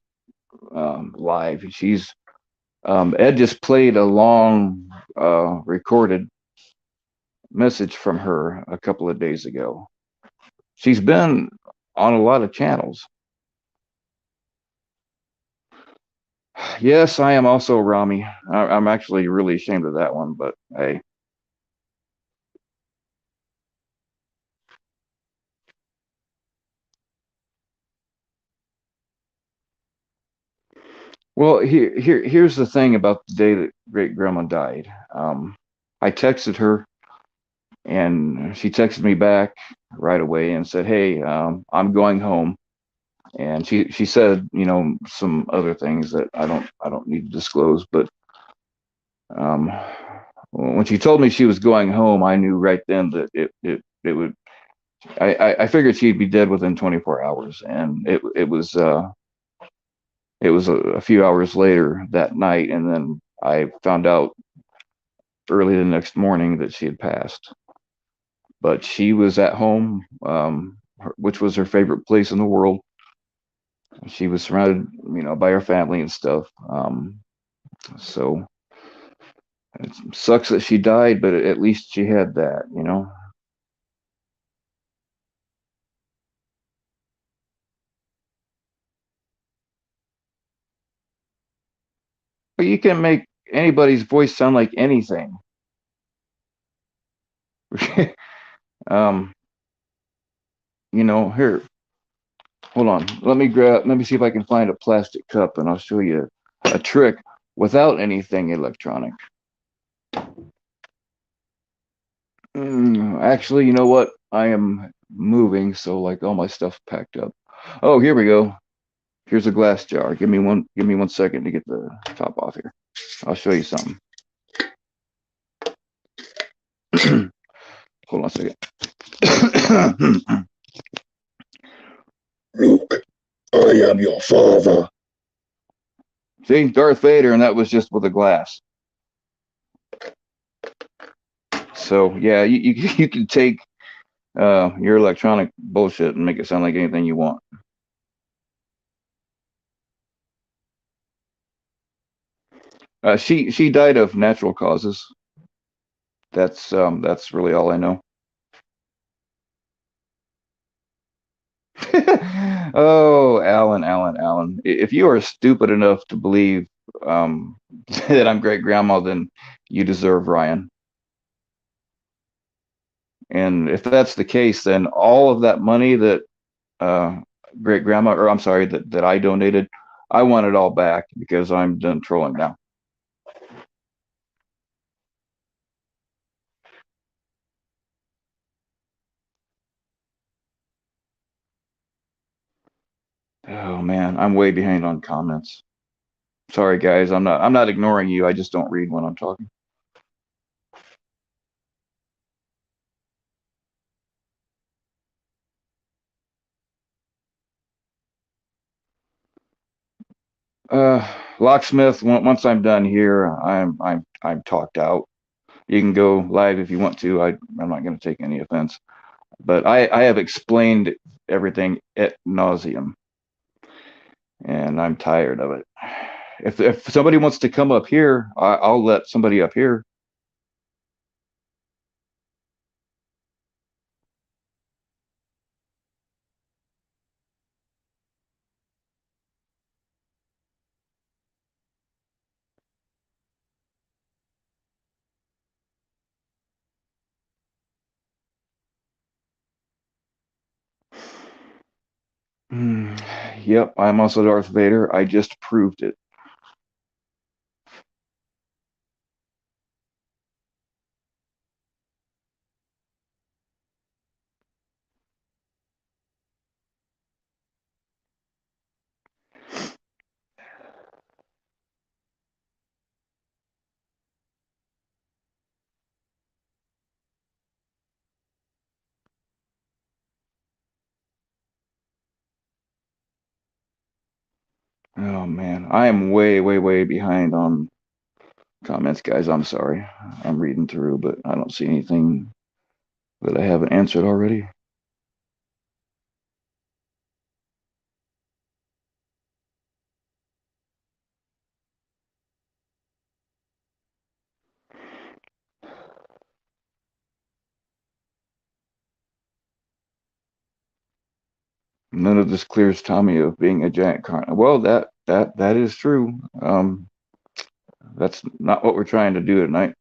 S1: live. Ed just played a long recorded message from her a couple of days ago. She's been on a lot of channels. Yes, I am also Rami. I'm actually really ashamed of that one, but hey. Well, here's the thing about the day that great grandma died. I texted her and she texted me back right away and said, "Hey, I'm going home." And she said, some other things that I don't need to disclose, but um, when she told me she was going home, I knew right then that it would. I figured she'd be dead within 24 hours, and it was a few hours later that night, and then I found out early the next morning that she had passed. But she was at home, which was her favorite place in the world. She was surrounded, by her family and stuff. So it sucks that she died, but at least she had that. But you can make anybody's voice sound like anything. um, here, hold on. Let me see if I can find a plastic cup and I'll show you a trick without anything electronic. Actually, you know what? I am moving, so like all my stuff packed up. Oh, here we go. Here's a glass jar. Give me one second to get the top off here. I'll show you something. Hold on a second. Luke, I am your father. See, Darth Vader, and that was just with a glass. So yeah, you can take your electronic bullshit and make it sound like anything you want. She died of natural causes. That's really all I know. Oh, Alan. If you are stupid enough to believe um, that I'm great grandma, then you deserve Ryan. And if that's the case, then all of that money that uh, great grandma, or I'm sorry, that I donated, I want it all back because I'm done trolling now. Oh man, I'm way behind on comments. Sorry, guys. I'm not ignoring you. I just don't read when I'm talking. Uh, Locksmith. Once I'm done here, I'm talked out. You can go live if you want to. I'm not going to take any offense, but I have explained everything at nauseum, and I'm tired of it. If somebody wants to come up here, I'll let somebody up here. Hmm. Yep, I'm also Darth Vader. I just proved it. Oh man, I am way, way, way behind on comments, guys. I'm sorry. I'm reading through, but I don't see anything that I haven't answered already. None of this clears Tommy of being a giant carn. Well, that is true. That's not what we're trying to do tonight.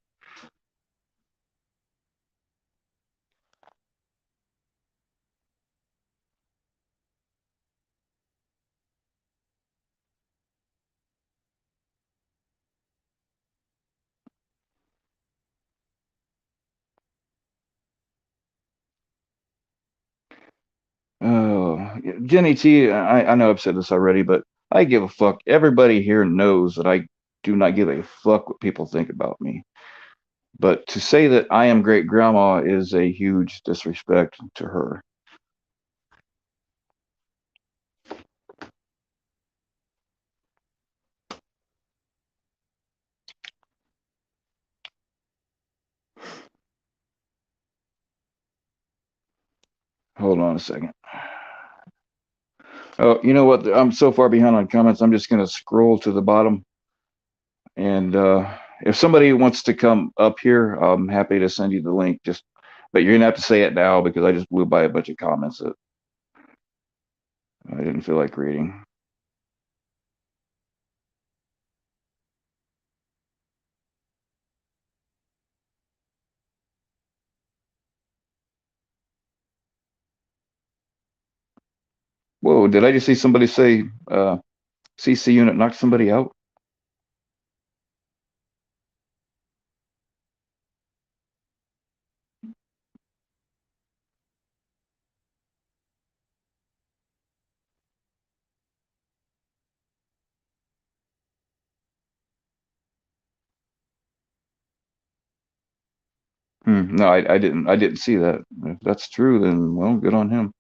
S1: Oh, Jenny T, I know I've said this already, but I give a fuck. Everybody here knows that I do not give a fuck what people think about me. But to say that I am great grandma is a huge disrespect to her. Hold on a second. Oh, you know what? I'm so far behind on comments. I'm just going to scroll to the bottom. And if somebody wants to come up here, I'm happy to send you the link. But you're going to have to say it now because I just blew by a bunch of comments that I didn't feel like reading. Whoa, did I just see somebody say CC unit knocked somebody out? No, I didn't. I didn't see that. If that's true, then well, good on him.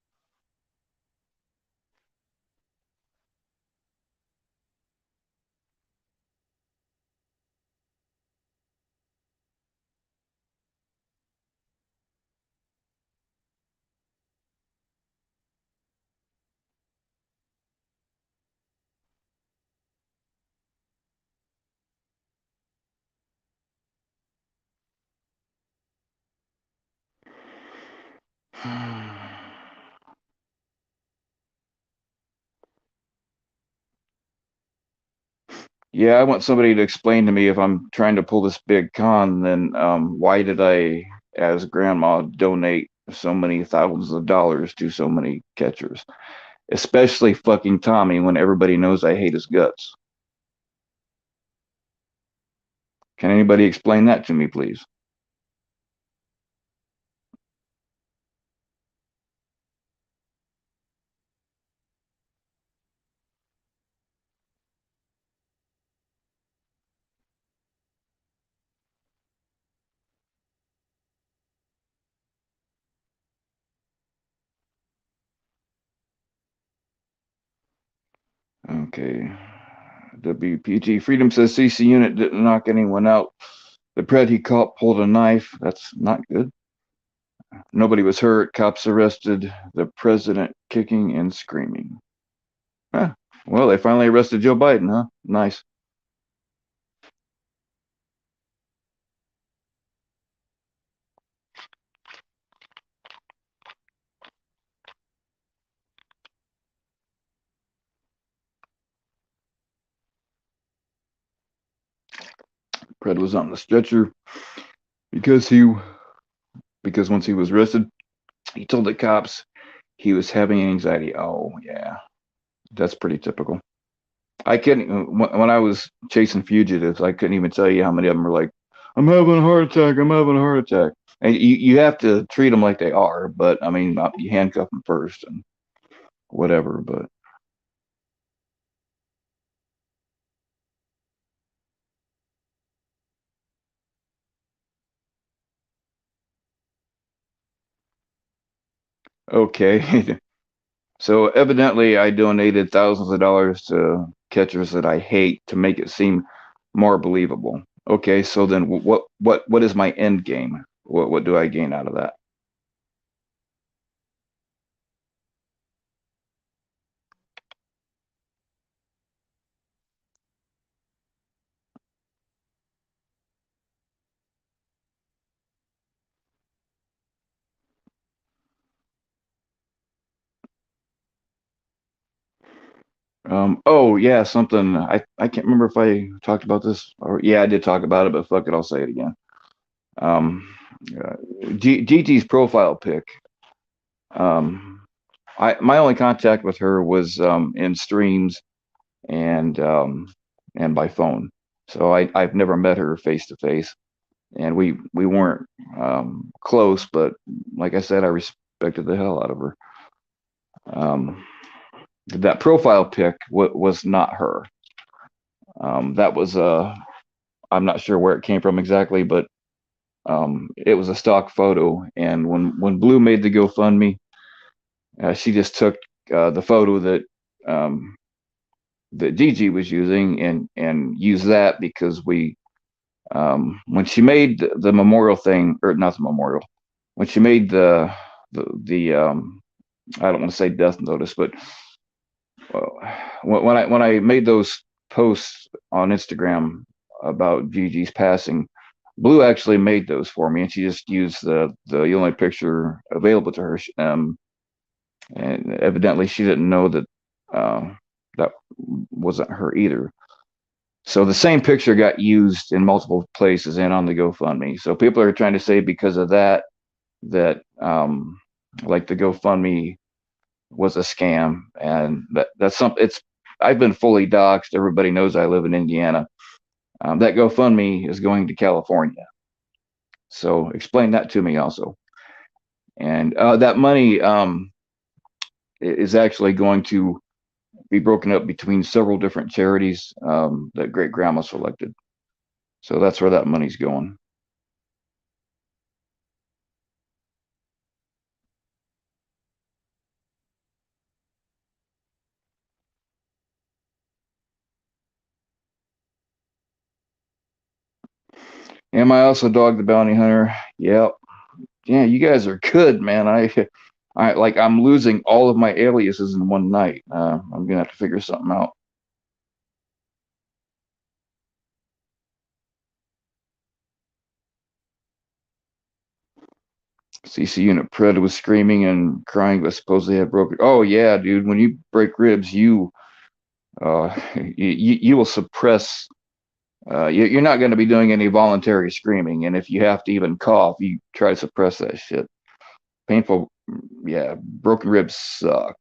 S1: Yeah, I want somebody to explain to me if I'm trying to pull this big con, then why did I, as grandma, donate so many thousands of dollars to so many catchers, especially fucking Tommy when everybody knows I hate his guts? Can anybody explain that to me, please? Okay. WPG Freedom says CC unit didn't knock anyone out. The pred he caught pulled a knife. That's not good. Nobody was hurt. Cops arrested the president kicking and screaming. Huh. Well, they finally arrested Joe Biden, huh? Nice. Pred was on the stretcher because he because once he was arrested, he told the cops he was having anxiety. Oh yeah, that's pretty typical. I couldn't when I was chasing fugitives, I couldn't even tell you how many of them were like, "I'm having a heart attack. I'm having a heart attack." And you have to treat them like they are, but I mean, you handcuff them first and whatever. But okay. So evidently, I donated thousands of dollars to catchers that I hate to make it seem more believable. Okay, so then what is my end game? What do I gain out of that? Oh yeah, something I can't remember if I talked about this or yeah, I did talk about it, but fuck it, I'll say it again. Um, uh, Gigi's profile pic. Um, I my only contact with her was in streams and by phone. So I've never met her face to face, and we weren't close, but like I said, I respected the hell out of her. Um, that profile pic was not her. That was I'm not sure where it came from exactly, but it was a stock photo. And when Blue made the GoFundMe, she just took the photo um, that Gigi was using and used that because we when she made the memorial thing or not the memorial when she made the I don't want to say death notice, but when I made those posts on Instagram about Gigi's passing, Blue actually made those for me, and she just used the only picture available to her. And evidently, she didn't know that that wasn't her either. So the same picture got used in multiple places and on the GoFundMe. So people are trying to say because of that like the GoFundMe was a scam, and that's something. It's I've been fully doxxed. Everybody knows I live in Indiana. That GoFundMe is going to California. So explain that to me also. And that money is actually going to be broken up between several different charities that Great Grandma selected. So that's where that money's going. Am I also Dog the Bounty Hunter? Yep. Yeah, you guys are good, man. I like I'm losing all of my aliases in one night. I'm gonna have to figure something out. CC unit Pred was screaming and crying, but supposedly had broken. Oh yeah, dude. When you break ribs, you will suppress. You're not going to be doing any voluntary screaming, and if you have to even cough, you try to suppress that shit. Painful. Yeah, broken ribs suck.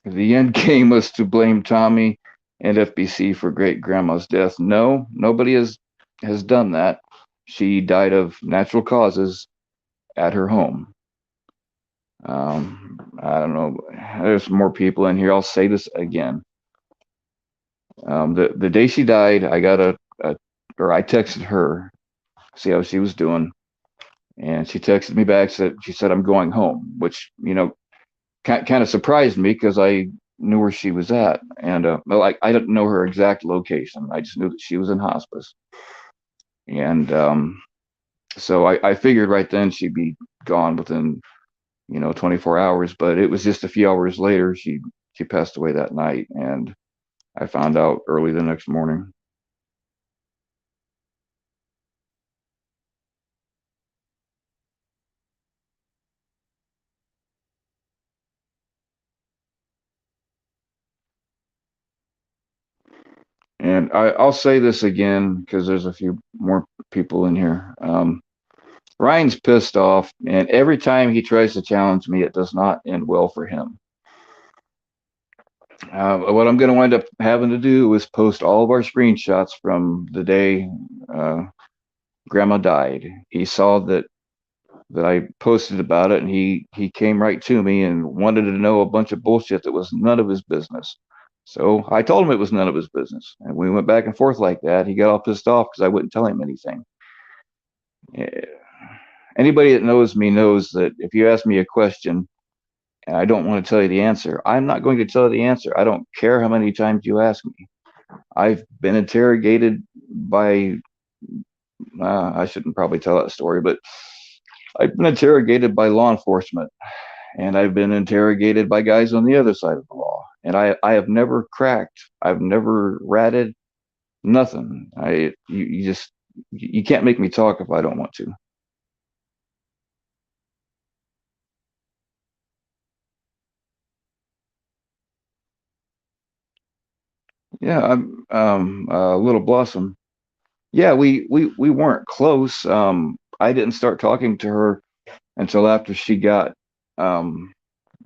S1: The end game was to blame Tommy and FBC for great grandma's death. No, nobody has done that. She died of natural causes at her home. I don't know. There's more people in here. I'll say this again. The day she died, I got or I texted her, see how she was doing, and she texted me back. She said I'm going home, which kind of surprised me because I knew where she was at, and well, I didn't know her exact location. I just knew that she was in hospice, and so I figured right then she'd be gone within 24 hours. But it was just a few hours later she passed away that night, and I found out early the next morning. And I'll say this again because there's a few more people in here. Ryan's pissed off, and every time he tries to challenge me, it does not end well for him. What I'm going to wind up having to do is post all of our screenshots from the day uh, Grandma died. He saw that I posted about it, and he came right to me and wanted to know a bunch of bullshit that was none of his business. So I told him it was none of his business, and we went back and forth like that. He got all pissed off because I wouldn't tell him anything. Eh, Anybody that knows me knows that if you ask me a question and I don't want to tell you the answer, I'm not going to tell you the answer. I don't care how many times you ask me. I've been interrogated by, I shouldn't probably tell that story, but I've been interrogated by law enforcement, and I've been interrogated by guys on the other side of the law. And I have never cracked. I've never ratted. Nothing. You just you can't make me talk if I don't want to. Yeah, I'm Little Blossom. Yeah, we weren't close. I didn't start talking to her until after she got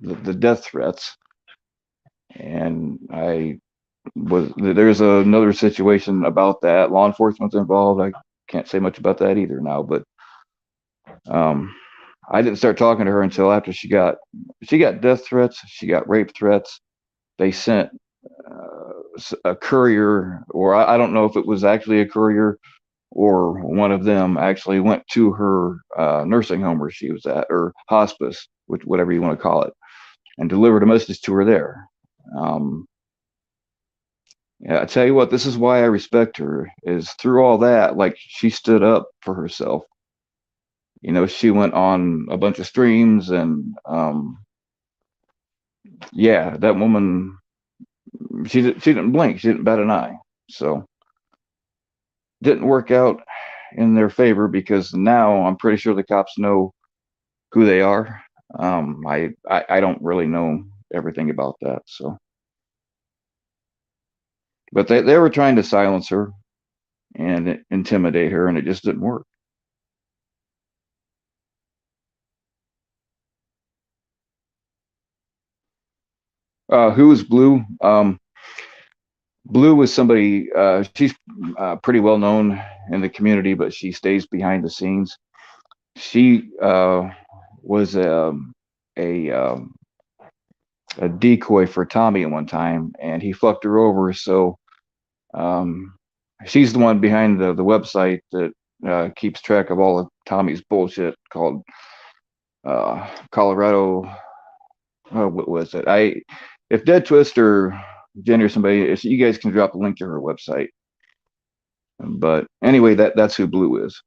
S1: the death threats, and I was there's another situation about that. Law enforcement's involved. I can't say much about that either now, but um, I didn't start talking to her until after she got death threats. She got rape threats. They sent a courier, or I don't know if it was actually a courier or one of them actually went to her nursing home where she was at, or hospice, which whatever you want to call it, and delivered a message to her there. Um, yeah, I tell you what, this is why I respect her. Is through all that, like she stood up for herself. She went on a bunch of streams, and yeah, that woman, she didn't blink, she didn't bat an eye. So didn't work out in their favor because now I'm pretty sure the cops know who they are. I don't really know everything about that. So, but they were trying to silence her and intimidate her, and it just didn't work. Who was Blue? Blue was somebody. She's pretty well known in the community, but she stays behind the scenes. She was a um, a decoy for Tommy at one time, and he fucked her over. So Um, she's the one behind the website that keeps track of all of Tommy's bullshit called Colorado. What was it? If Dead Twist or Jenny or somebody, if you guys can drop a link to her website. But anyway, that's who Blue is.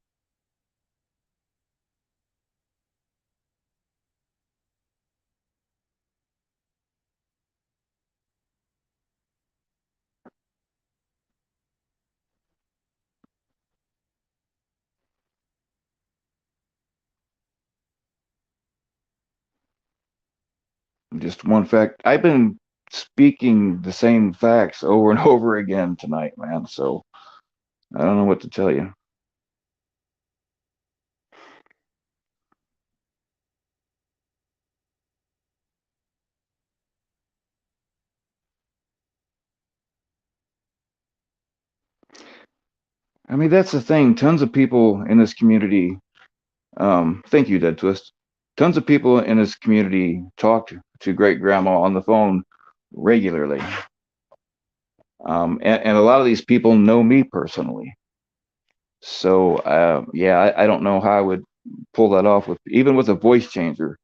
S1: Just one fact. I've been speaking the same facts over and over again tonight, man. So I don't know what to tell you. I mean, that's the thing. Tons of people in this community. Thank you, Dead Twist. Tons of people in this community talk to great grandma on the phone regularly. And a lot of these people know me personally. So, yeah, I don't know how I would pull that off with even with a voice changer.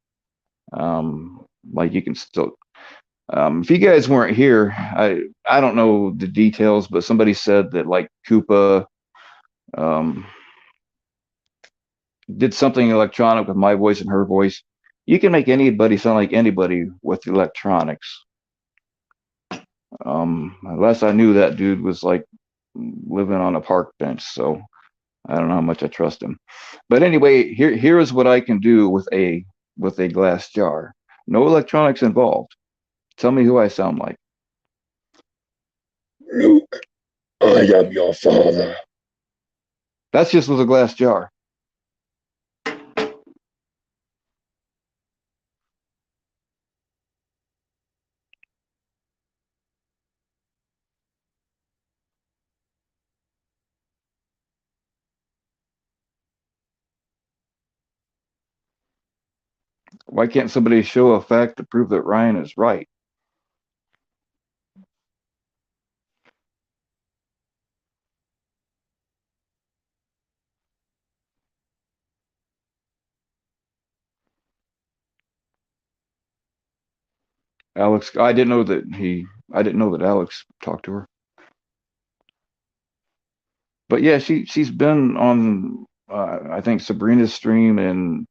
S1: Like you can still, if you guys weren't here, I don't know the details, but somebody said that like Koopa um, did something electronic with my voice and her voice. You can make anybody sound like anybody with electronics. Last I knew, that dude was like living on a park bench, so I don't know how much I trust him. But anyway, here is what I can do with a glass jar. No electronics involved. Tell me who I sound like.
S3: Luke, I am your father.
S1: That's just with a glass jar. Why can't somebody show a fact to prove that Ryan is right? Alex, I didn't know that Alex talked to her. But yeah, she's been on I think Sabrina's stream, and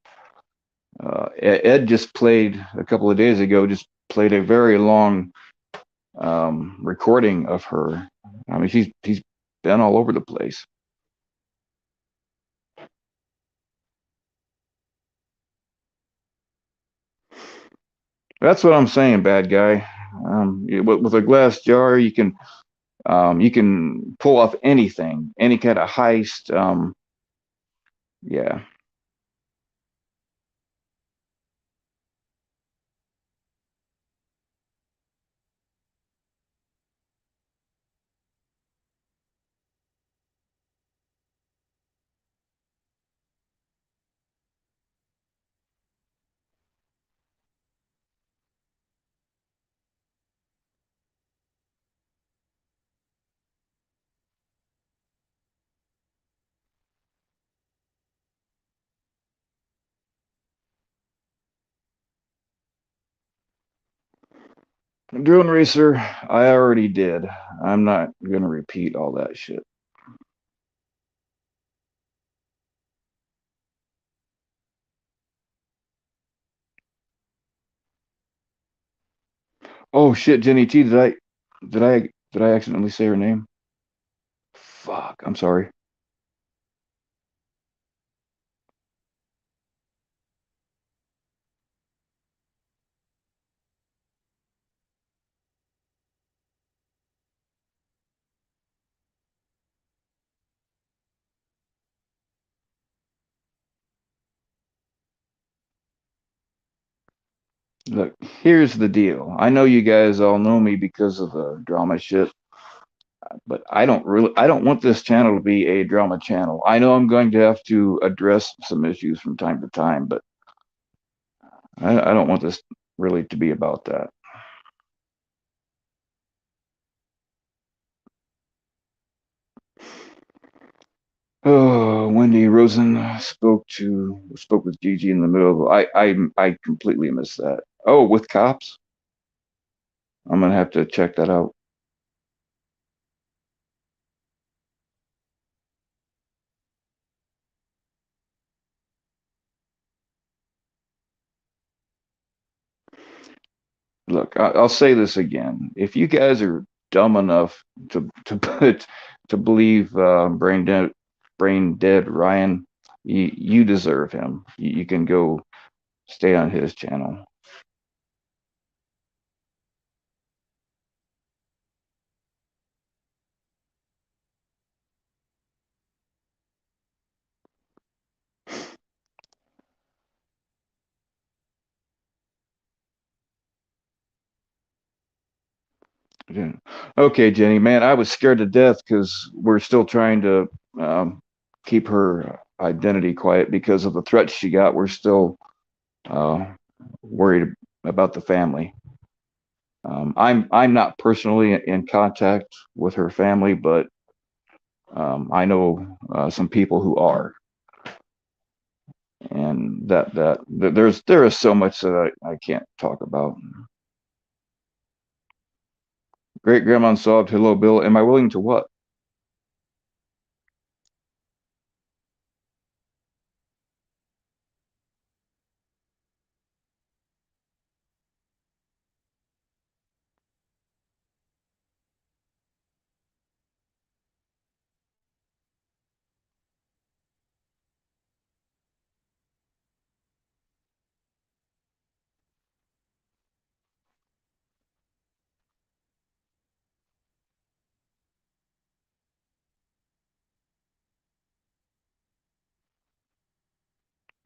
S1: Ed just played a couple of days ago. Just played a very long recording of her. I mean, she's been all over the place. That's what I'm saying, bad guy. With a glass jar, you can pull off anything, any kind of heist. Yeah. Drone Racer, I already did. I'm not gonna repeat all that shit. Oh shit, Jenny T, did I accidentally say her name? Fuck, I'm sorry. Look, here's the deal. I know you guys all know me because of the drama shit, but I don't want this channel to be a drama channel. I know I'm going to have to address some issues from time to time, but I don't want this really to be about that. Oh, Wendy Rosen spoke with Gigi in the middle. I completely missed that. Oh, with cops? I'm gonna have to check that out. Look, I'll say this again. If you guys are dumb enough to believe brain dead Ryan, you deserve him. You can go stay on his channel. Yeah. Okay, Jenny, man, I was scared to death because we're still trying to um, keep her identity quiet because of the threats she got. We're still uh, worried about the family. I'm not personally in contact with her family, but I know some people who are, and there is so much that I can't talk about. Great grandma unsolved. Hello, Bill. Am I willing to what?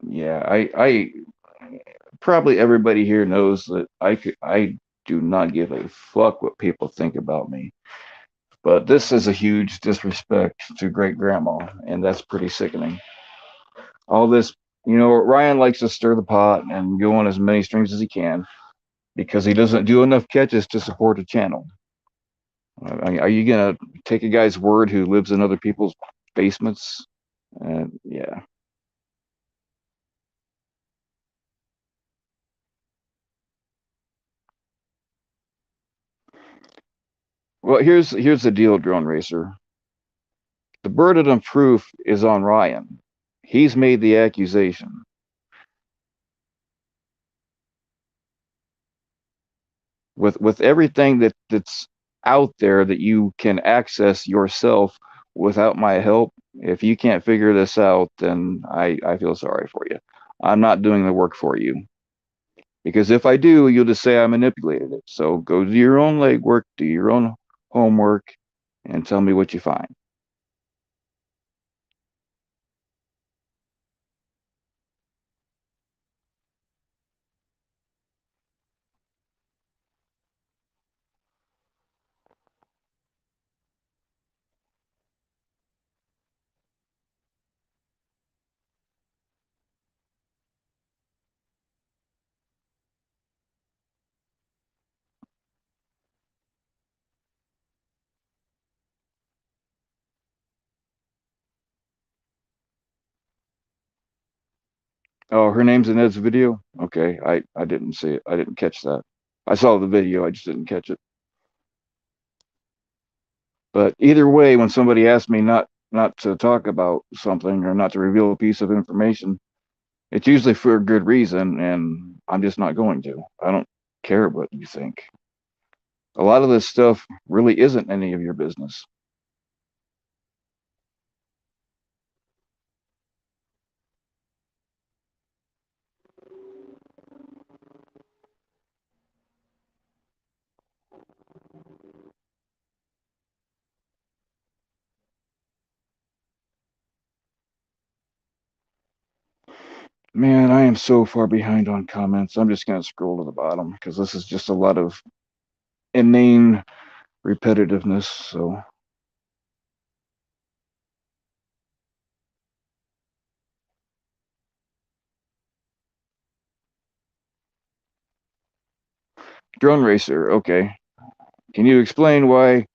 S1: Yeah, I probably everybody here knows that I do not give a fuck what people think about me. But this is a huge disrespect to great grandma, and that's pretty sickening. All this, Ryan likes to stir the pot and go on as many streams as he can because he doesn't do enough catches to support a channel. Are you gonna take a guy's word who lives in other people's basements? Yeah. Well, here's the deal, Drone Racer. The burden of proof is on Ryan. He's made the accusation. With everything that's out there that you can access yourself without my help, if you can't figure this out, then I feel sorry for you. I'm not doing the work for you. Because if I do, you'll just say I manipulated it. So go do your own legwork, do your own homework, and tell me what you find. Oh, her name's in Ed's video? Okay, I didn't see it. I didn't catch that. I saw the video, I just didn't catch it. But either way, when somebody asks me not to talk about something or not to reveal a piece of information, it's usually for a good reason, and I'm just not going to. I don't care what you think. A lot of this stuff really isn't any of your business. Man, I am so far behind on comments. I'm just going to scroll to the bottom because this is just a lot of inane repetitiveness. So, Drone Racer, okay. Can you explain why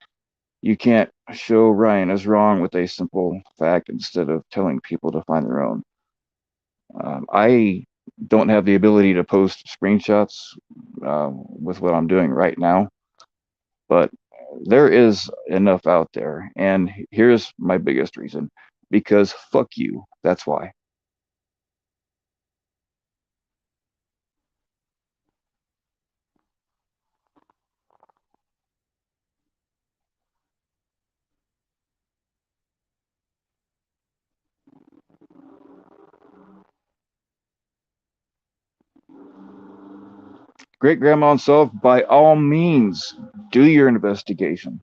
S1: you can't show Ryan as wrong with a simple fact instead of telling people to find their own? I don't have the ability to post screenshots with what I'm doing right now, but there is enough out there. And here's my biggest reason because fuck you. That's why. Great grandma unsolved, by all means, do your investigation.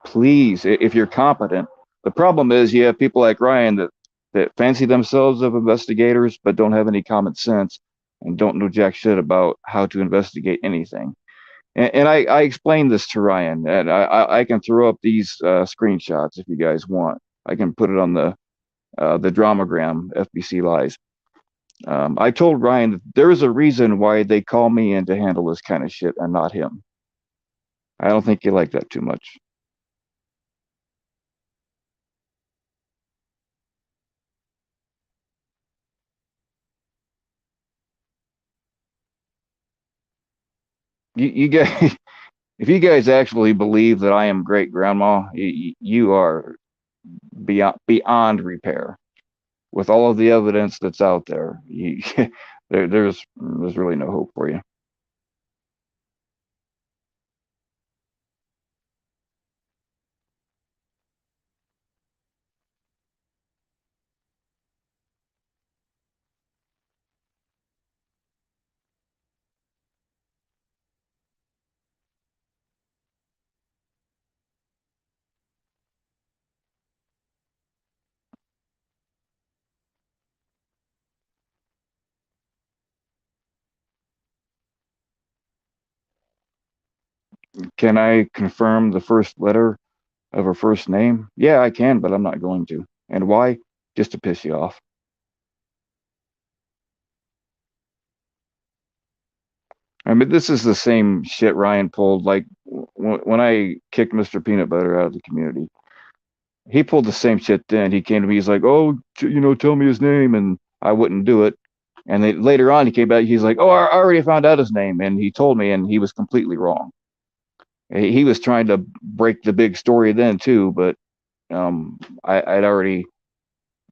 S1: Please, if you're competent. The problem is you have people like Ryan that fancy themselves of investigators but don't have any common sense and don't know jack shit about how to investigate anything. And I explained this to Ryan, and I can throw up these screenshots if you guys want. I can put it on the Dramagram FBC Lies. I told Ryan that there is a reason why they call me in to handle this kind of shit and not him. I don't think you like that too much. You guys, if you guys actually believe that I am great grandma, you are beyond repair with all of the evidence that's out there. There's really no hope for you. Can I confirm the first letter of her first name? Yeah, I can, but I'm not going to. And why? Just to piss you off. I mean, this is the same shit Ryan pulled. Like when I kicked Mr. Peanut Butter out of the community, he pulled the same shit then. He came to me, he's like, "Oh, tell me his name," and I wouldn't do it. And then later on, he came back. He's like, "Oh, I already found out his name," and he told me, and he was completely wrong. He was trying to break the big story then too, but I'd already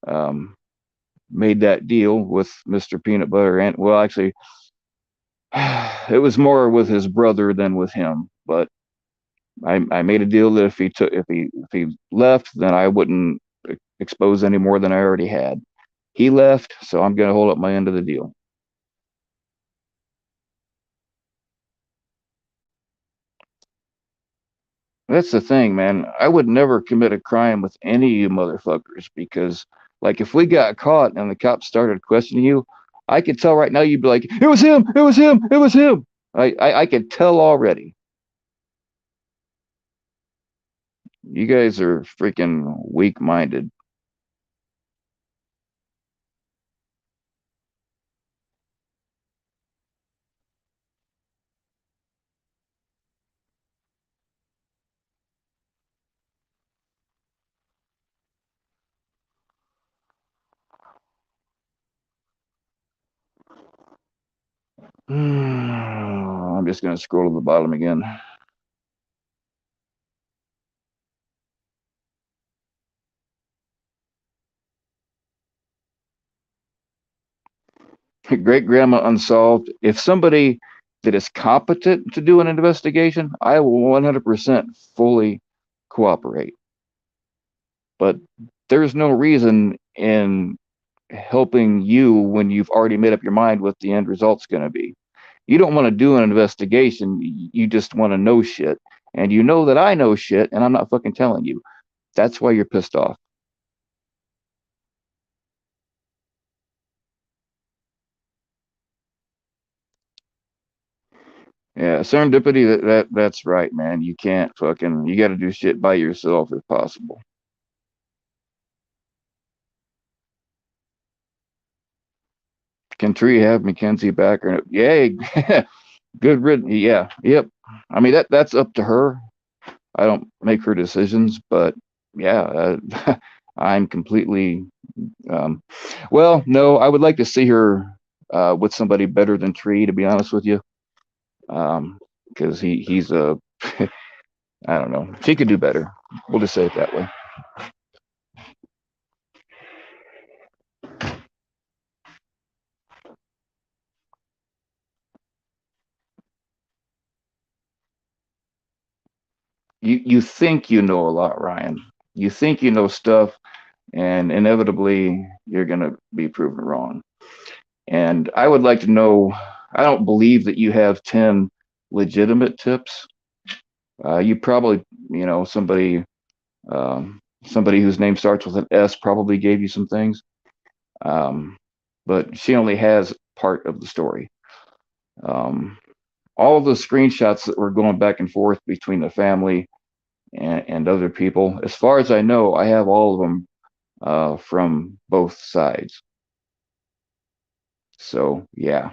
S1: um, made that deal with Mr. Peanut Butter, and well, actually, it was more with his brother than with him. But I made a deal that if he left, then I wouldn't expose any more than I already had. He left, so I'm going to hold up my end of the deal. That's the thing, man. I would never commit a crime with any of you motherfuckers because, like, if we got caught and the cops started questioning you, I could tell right now you'd be like, "It was him! It was him! It was him!" I could tell already. You guys are freaking weak-minded. I'm just gonna scroll to the bottom again. Great grandma unsolved. If somebody that is competent to do an investigation, I will 100% fully cooperate. But there's no reason in helping you when you've already made up your mind what the end result's going to be. You don't want to do an investigation. You just want to know shit. And you know that I know shit and I'm not fucking telling you. That's why you're pissed off. Yeah, serendipity, that's right, man. You can't fucking you gotta do shit by yourself if possible. Can Tree have Mackenzie back or no? Yay. Good riddance. Yeah, yep. I mean that's up to her. I don't make her decisions, but yeah, I'm completely well, no, I would like to see her with somebody better than Tree, to be honest with you. Because he's a I don't know. She could do better. We'll just say it that way. You think you know a lot, Ryan. You think you know stuff, and inevitably you're gonna be proven wrong. And I would like to know. I don't believe that you have 10 legitimate tips. You probably, somebody whose name starts with an S probably gave you some things. Um, but she only has part of the story. Um, all of the screenshots that were going back and forth between the family and other people, as far as I know, I have all of them from both sides. So yeah.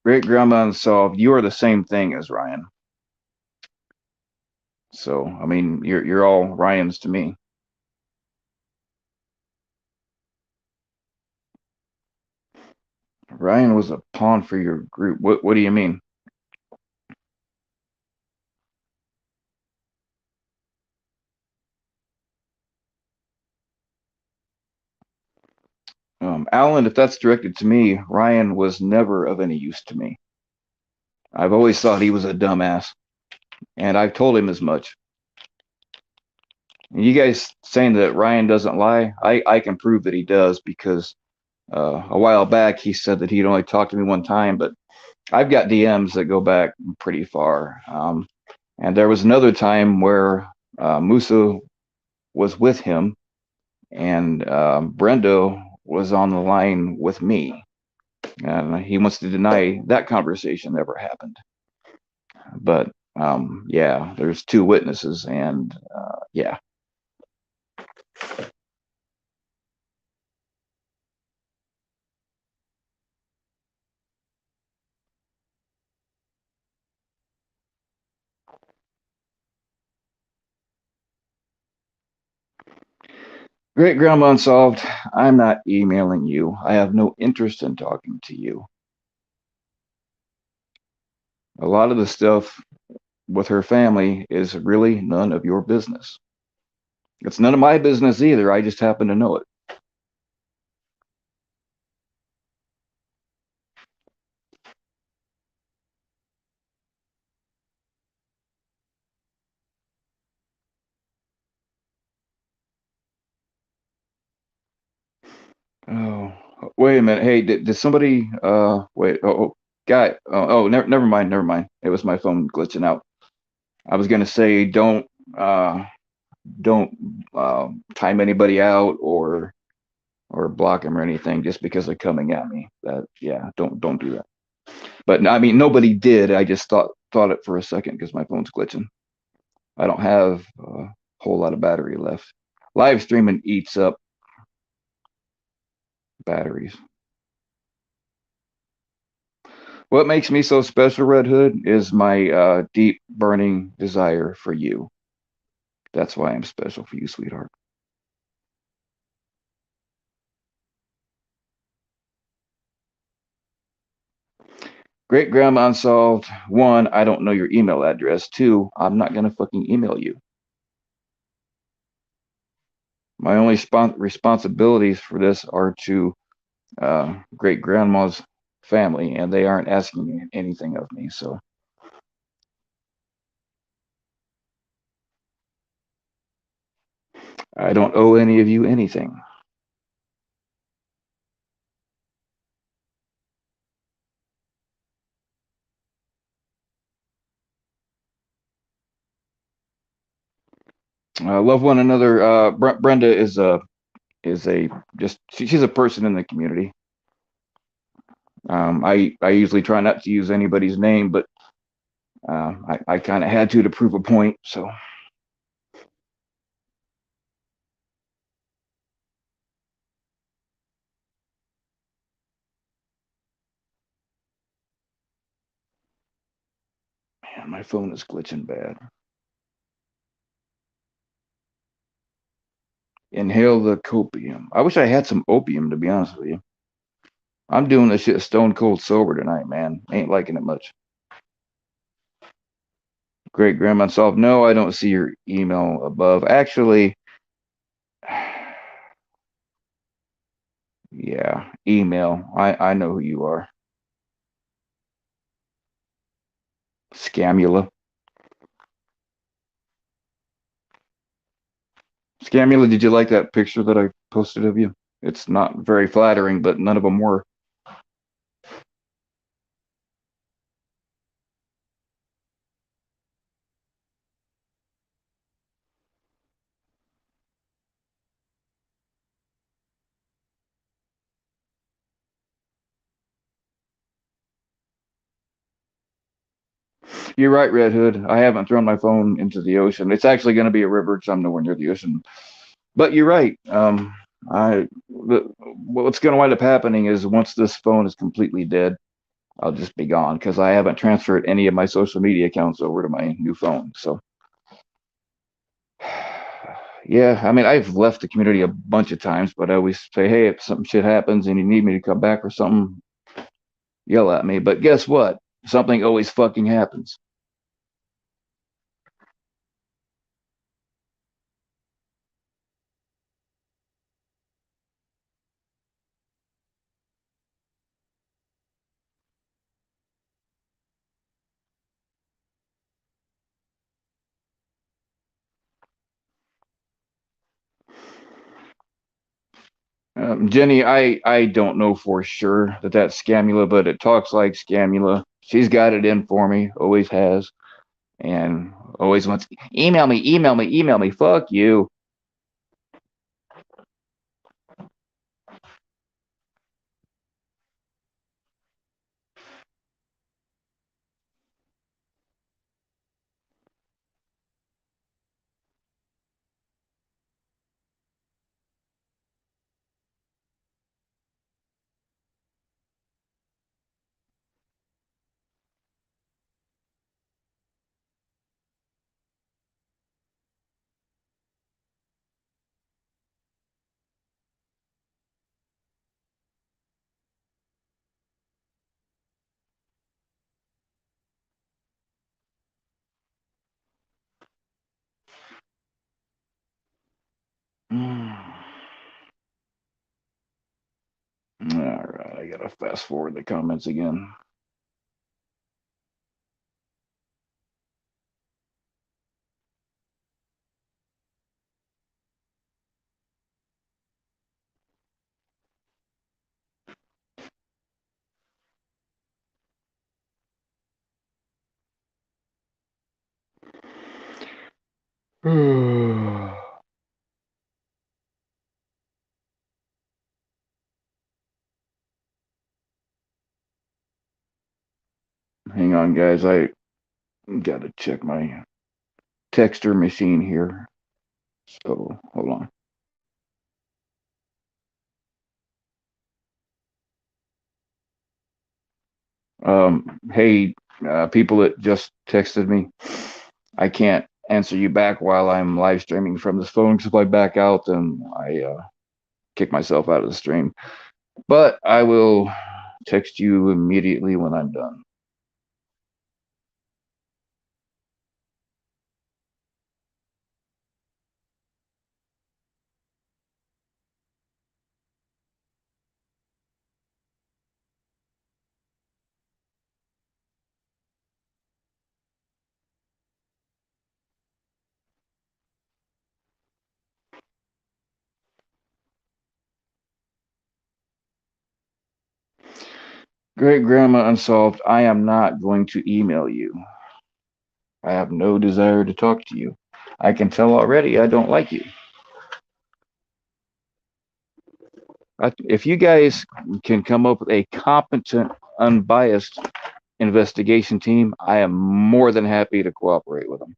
S1: Great Grandma Unsolved, you are the same thing as Ryan. So I mean, you're all Ryans to me. Ryan was a pawn for your group. What do you mean? Alan, if that's directed to me, Ryan was never of any use to me. I've always thought he was a dumbass, and I've told him as much. And you guys saying that Ryan doesn't lie, I can prove that he does because a while back he said that he'd only talked to me one time, but I've got DMs that go back pretty far. And there was another time where Musa was with him, and Brendo was on the line with me. And he wants to deny that conversation ever happened. But yeah, there's two witnesses, and yeah. Great Grandma Unsolved, I'm not emailing you. I have no interest in talking to you. A lot of the stuff with her family is really none of your business. It's none of my business either. I just happen to know it. Oh, wait a minute. Hey, did somebody wait, guy, never mind, never mind. It was my phone glitching out. I was gonna say uh don't time anybody out or block them or anything just because they're coming at me. That yeah, don't do that. But I mean nobody did. I just thought it for a second because my phone's glitching. I don't have a whole lot of battery left. Live streaming eats up batteries. What makes me so special, Red Hood, is my deep burning desire for you. That's why I'm special for you, sweetheart. Great Grandma Unsolved. One, I don't know your email address. Two, I'm not gonna fucking email you. My only responsibilities for this are to great grandma's family, and they aren't asking anything of me. So I don't owe any of you anything. Love one another. Brenda is a just she's a person in the community. I usually try not to use anybody's name, but I kind of had to prove a point. So man, my phone is glitching bad. Inhale the copium. I wish I had some opium to be honest with you. I'm doing this shit stone cold sober tonight, man. Ain't liking it much. Great Grandma Solved. No, I don't see your email above. Actually, yeah, email. I know who you are. Scamula. Scamula, did you like that picture that I posted of you? It's not very flattering, but none of them were. You're right, Red Hood. I haven't thrown my phone into the ocean. It's actually going to be a river because I'm nowhere near the ocean. But you're right. What's going to wind up happening is once this phone is completely dead, I'll just be gone because I haven't transferred any of my social media accounts over to my new phone. So, yeah, I mean, I've left the community a bunch of times, but I always say, hey, if something shit happens and you need me to come back or something, yell at me. But guess what? Something always fucking happens. Jenny, I don't know for sure that that's Scamula, but it talks like Scamula. She's got it in for me, always has, and always wants email me, email me, email me. Fuck you. All right, I gotta fast forward the comments again. Hang on, guys. I gotta check my texter machine here. So hold on. Hey, people that just texted me, I can't answer you back while I'm live streaming from this phone because if I back out, then I kick myself out of the stream. But I will text you immediately when I'm done. Great Grandma Unsolved, I am not going to email you. I have no desire to talk to you. I can tell already I don't like you. If you guys can come up with a competent, unbiased investigation team, I am more than happy to cooperate with them.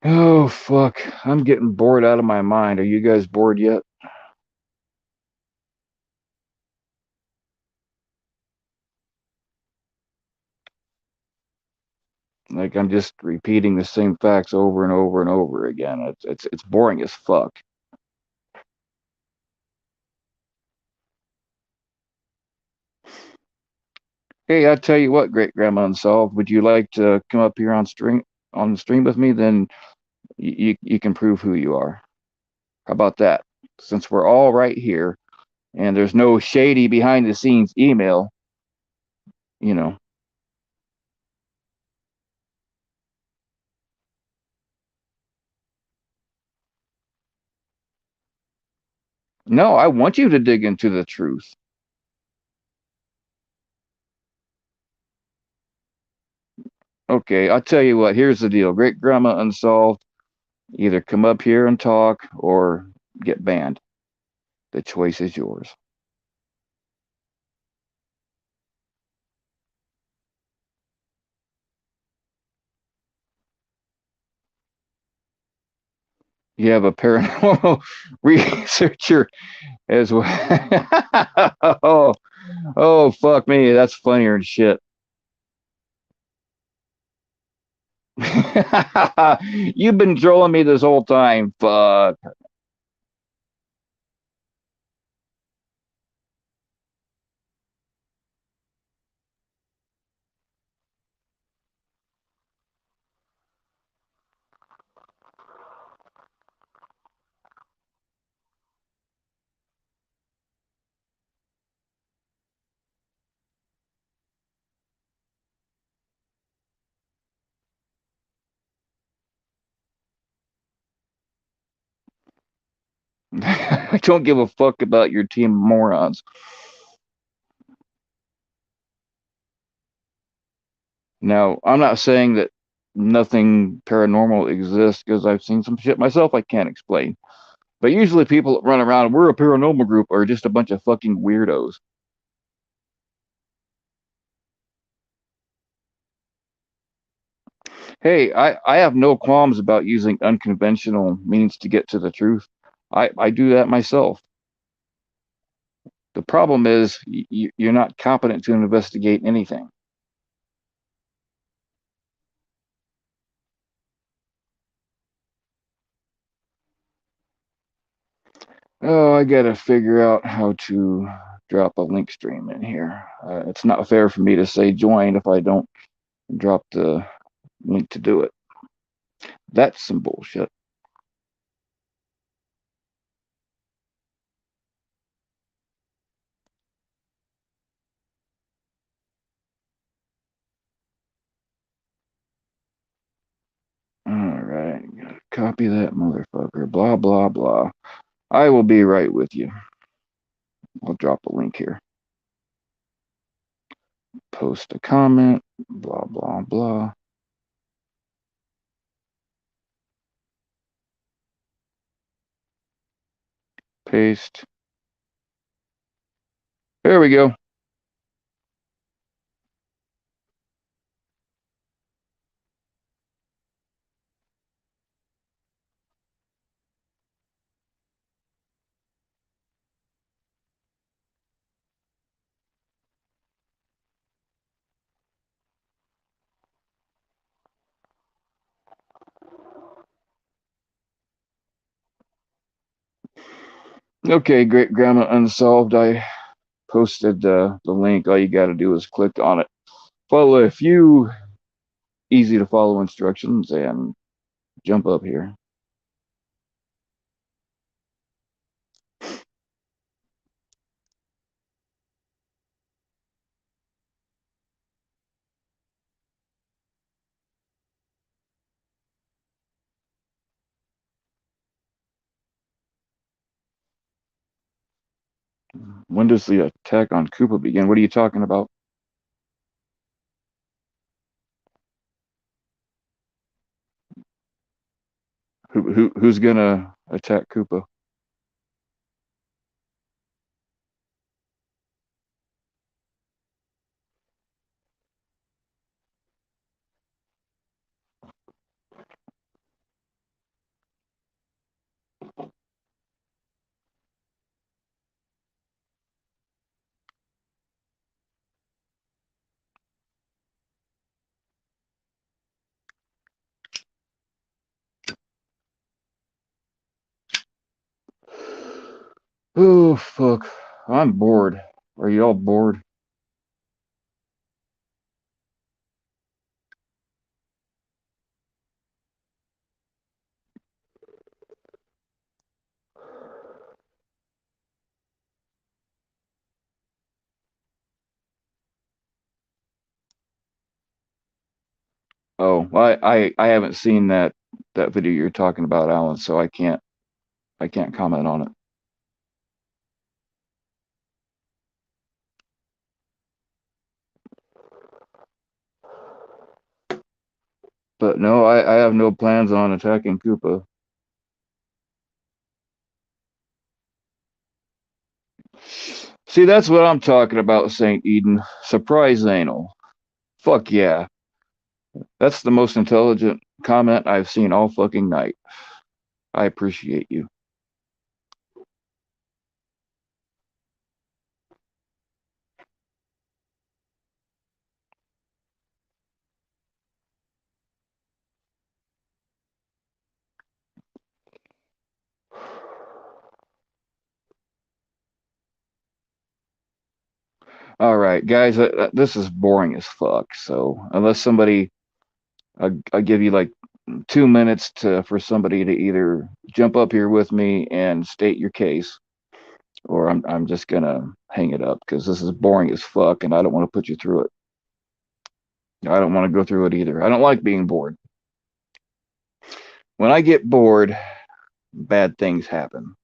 S1: Oh, fuck. I'm getting bored out of my mind. Are you guys bored yet? Like I'm just repeating the same facts over and over and over again. It's boring as fuck. Hey, I tell you what, Great Grandma Unsolved, would you like to come up here on the stream with me? Then you can prove who you are. How about that? Since we're all right here and there's no shady behind the scenes email, you know. No, I want you to dig into the truth. Okay, I'll tell you what. Here's the deal. Great Grandma Unsolved. Either come up here and talk or get banned. The choice is yours. You have a paranormal researcher as well. Oh, oh, fuck me. That's funnier than shit. You've been trolling me this whole time. Fuck. I don't give a fuck about your team of morons. Now, I'm not saying that nothing paranormal exists because I've seen some shit myself I can't explain. But usually people that run around, we're a paranormal group, are just a bunch of fucking weirdos. Hey, I have no qualms about using unconventional means to get to the truth. I do that myself. The problem is you're not competent to investigate anything. Oh, I gotta figure out how to drop a link stream in here. It's not fair for me to say join if I don't drop the link to do it. That's some bullshit. All right, gotta copy that motherfucker. Blah, blah, blah. I will be right with you. I'll drop a link here. Post a comment. Blah, blah, blah. Paste. There we go. Okay, Great Grandma Unsolved. I posted the link. All you got to do is click on it. Follow a few easy to follow instructions and jump up here. When does the attack on Koopa begin? What are you talking about? Who's gonna attack Koopa? Oh fuck. I'm bored. Are you all bored? Oh, I haven't seen that video you're talking about, Alan, so I can't comment on it. But no, I have no plans on attacking Koopa. See, that's what I'm talking about, St. Eden. Surprise anal. Fuck yeah. That's the most intelligent comment I've seen all fucking night. I appreciate you. All right, guys, this is boring as fuck. So unless somebody, I give you like 2 minutes to for somebody to either jump up here with me and state your case, or I'm just gonna hang it up because this is boring as fuck, and I don't want to put you through it. I don't want to go through it either. I don't like being bored. When I get bored, bad things happen.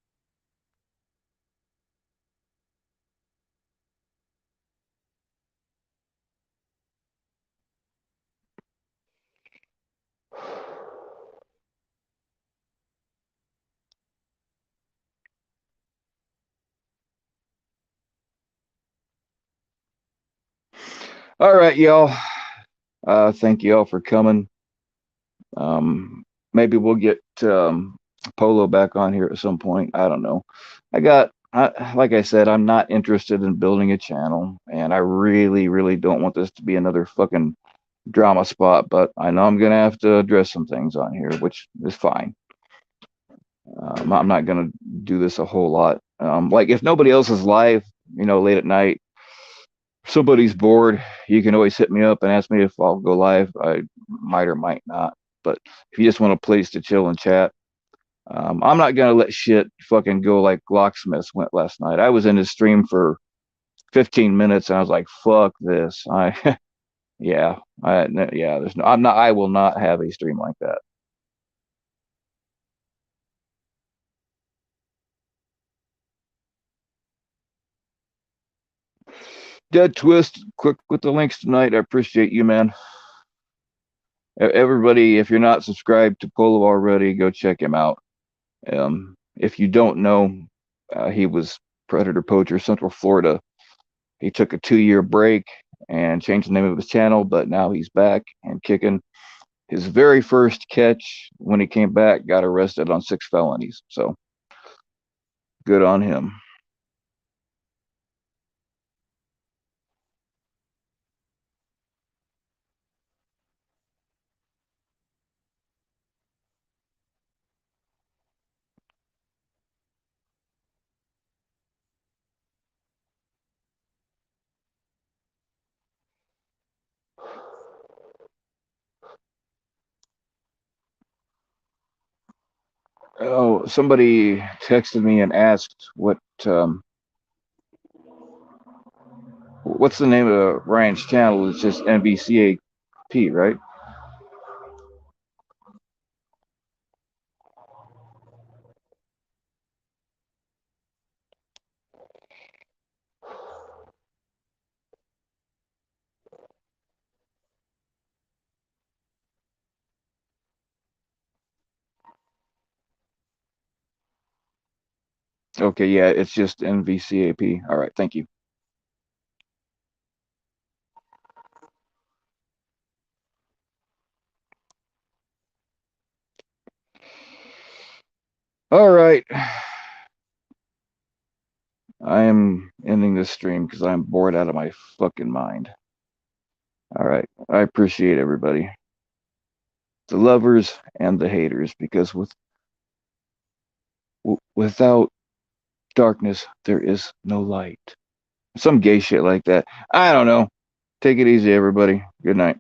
S1: All right, y'all. Thank you all for coming. Maybe we'll get Polo back on here at some point. I don't know. Like I said, I'm not interested in building a channel, and I really, really don't want this to be another fucking drama spot. But I know I'm gonna have to address some things on here, which is fine. I'm not gonna do this a whole lot. Like if nobody else is live, late at night, somebody's bored, you can always hit me up and ask me if I'll go live. I might or might not. But if you just want a place to chill and chat, I'm not gonna let shit fucking go like Locksmiths went last night. I was in his stream for 15 minutes and I was like, fuck this. Yeah, yeah. There's no. I'm not. I will not have a stream like that. Dead Twist, quick with the links tonight. I appreciate you, man. Everybody, if you're not subscribed to Polo already, go check him out. If you don't know, he was Predator Poacher Central Florida. He took a 2-year break and changed the name of his channel, but now he's back and kicking. His very first catch when he came back got arrested on 6 felonies. So good on him. Oh, somebody texted me and asked what's the name of Ryan's channel? It's just NBCAP, right? Okay, yeah, it's just NVCAP. All right, thank you. All right. I am ending this stream because I'm bored out of my fucking mind. All right. I appreciate everybody. The lovers and the haters, because without darkness there is no light. Some gay shit like that. I don't know. Take it easy, everybody. Good night.